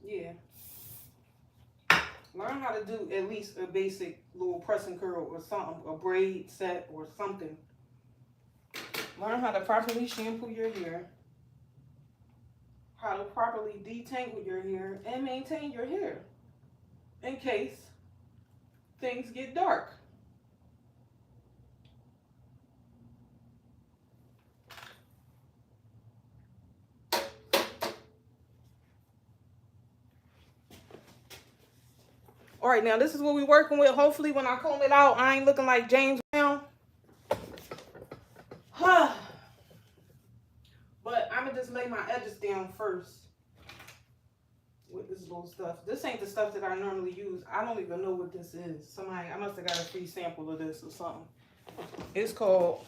yeah, learn how to do at least a basic little pressing curl or something, a braid set or something. Learn how to properly shampoo your hair, how to properly detangle your hair, and maintain your hair. in case things get dark. All right, now this is what we're working with. Hopefully when I comb it out, I ain't looking like James Brown. But I'm going to just lay my edges down first with this little stuff. This ain't the stuff that I normally use. I don't even know what this is. I must have got a free sample of this or something. It's called,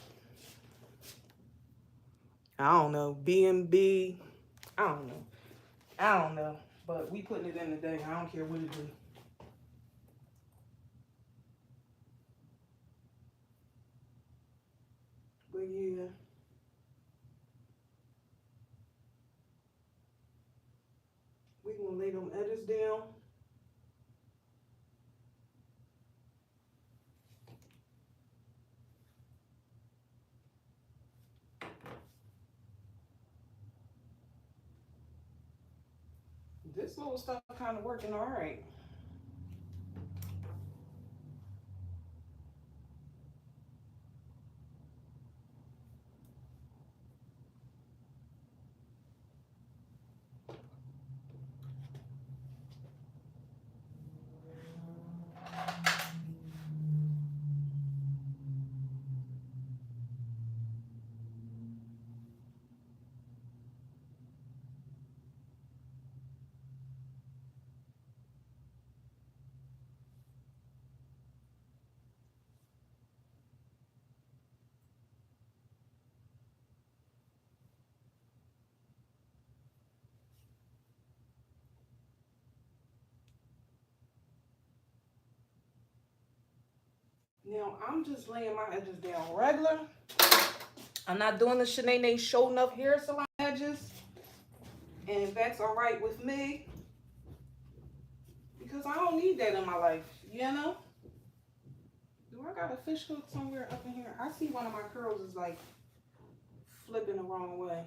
I don't know, B&B. I don't know. I don't know. But we putting it in today. I don't care what it do. But yeah. We gonna lay them edges down. This little stuff kind of working all right. Now I'm just laying my edges down regular. I'm not doing the Shanae Show Enough hair salon edges. And that's all right with me. Because I don't need that in my life, you know? Do I got a fish hook somewhere up in here? I see one of my curls is like flipping the wrong way.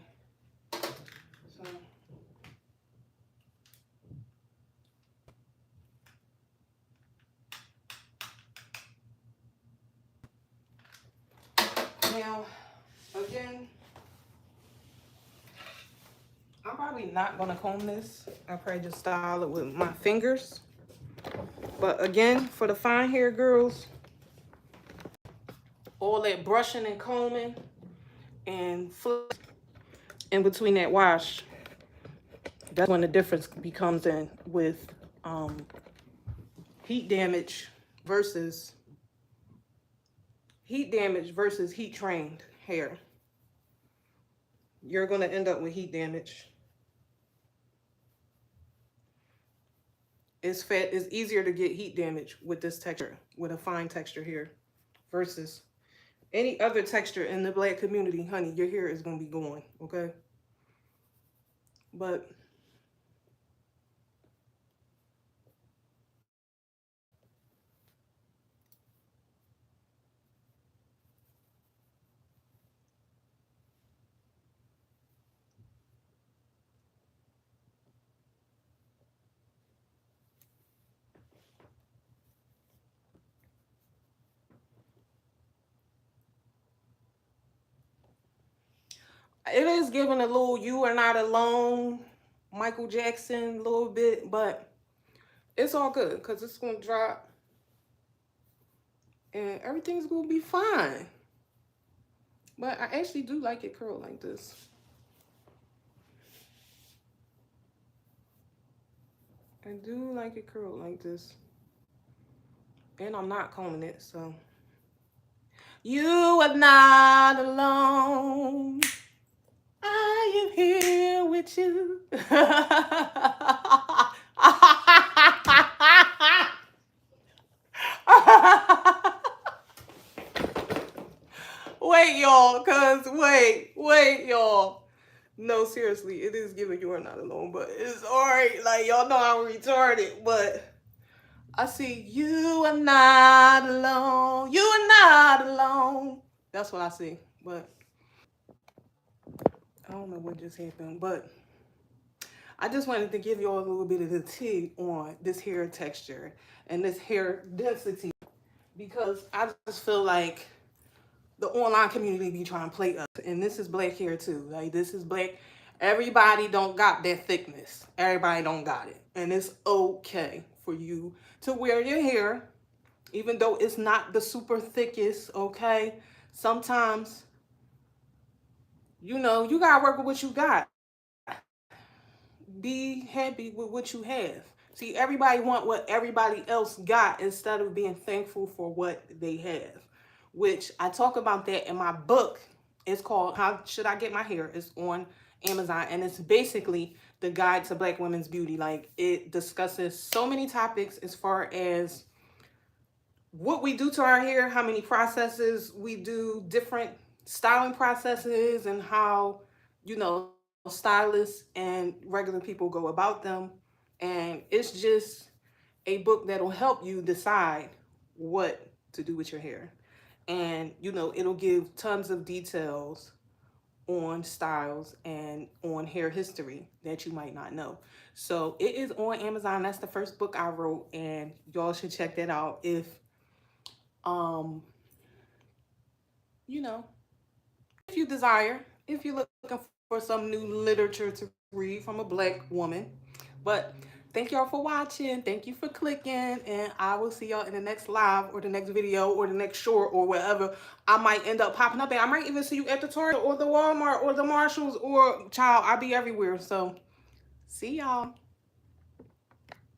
So now, again, I'm probably not gonna comb this. I'll probably just style it with my fingers. But again, for the fine hair girls, all that brushing and combing and flip in between that wash, that's when the difference becomes in with heat damage versus heat trained hair. You're going to end up with heat damage. It's easier to get heat damage with this texture, with a fine texture here, versus any other texture in the black community. Honey, your hair is going to be going, okay? But it is giving a little "You Are Not Alone" Michael Jackson a little bit, but it's all good because it's going to drop and everything's going to be fine. But I actually do like it curled like this. I do like it curled like this. And I'm not combing it, so. You are not alone. I am here with you. Wait, y'all, wait, y'all. No, seriously, it is giving You Are Not Alone, but it's alright. Like, y'all know I'm retarded, but I see you are not alone. You are not alone. That's what I see, but I don't know what just happened, but I just wanted to give you all a little bit of the tea on this hair texture and this hair density, because I just feel like the online community be trying to play us. And this is black hair too. Like, this is black. Everybody don't got that thickness. Everybody don't got it. And it's okay for you to wear your hair, even though it's not the super thickest, okay? Sometimes, you know, you gotta work with what you got. Be happy with what you have. See, everybody want what everybody else got instead of being thankful for what they have, which I talk about that in my book. It's called How Should I Get My Hair? It's on Amazon, and it's basically the guide to black women's beauty. Like, it discusses so many topics as far as what we do to our hair, how many processes we do, different styling processes, and how, you know, stylists and regular people go about them. And it's just a book that'll help you decide what to do with your hair. And, you know, it'll give tons of details on styles and on hair history that you might not know. So it is on Amazon. That's the first book I wrote, and y'all should check that out if you know, if you desire, if you're looking for some new literature to read from a black woman. But thank y'all for watching. Thank you for clicking. And I will see y'all in the next live or the next video or the next short or wherever I might end up popping up. And I might even see you at the Target or the Walmart or the Marshalls, or child, I'll be everywhere. So see y'all.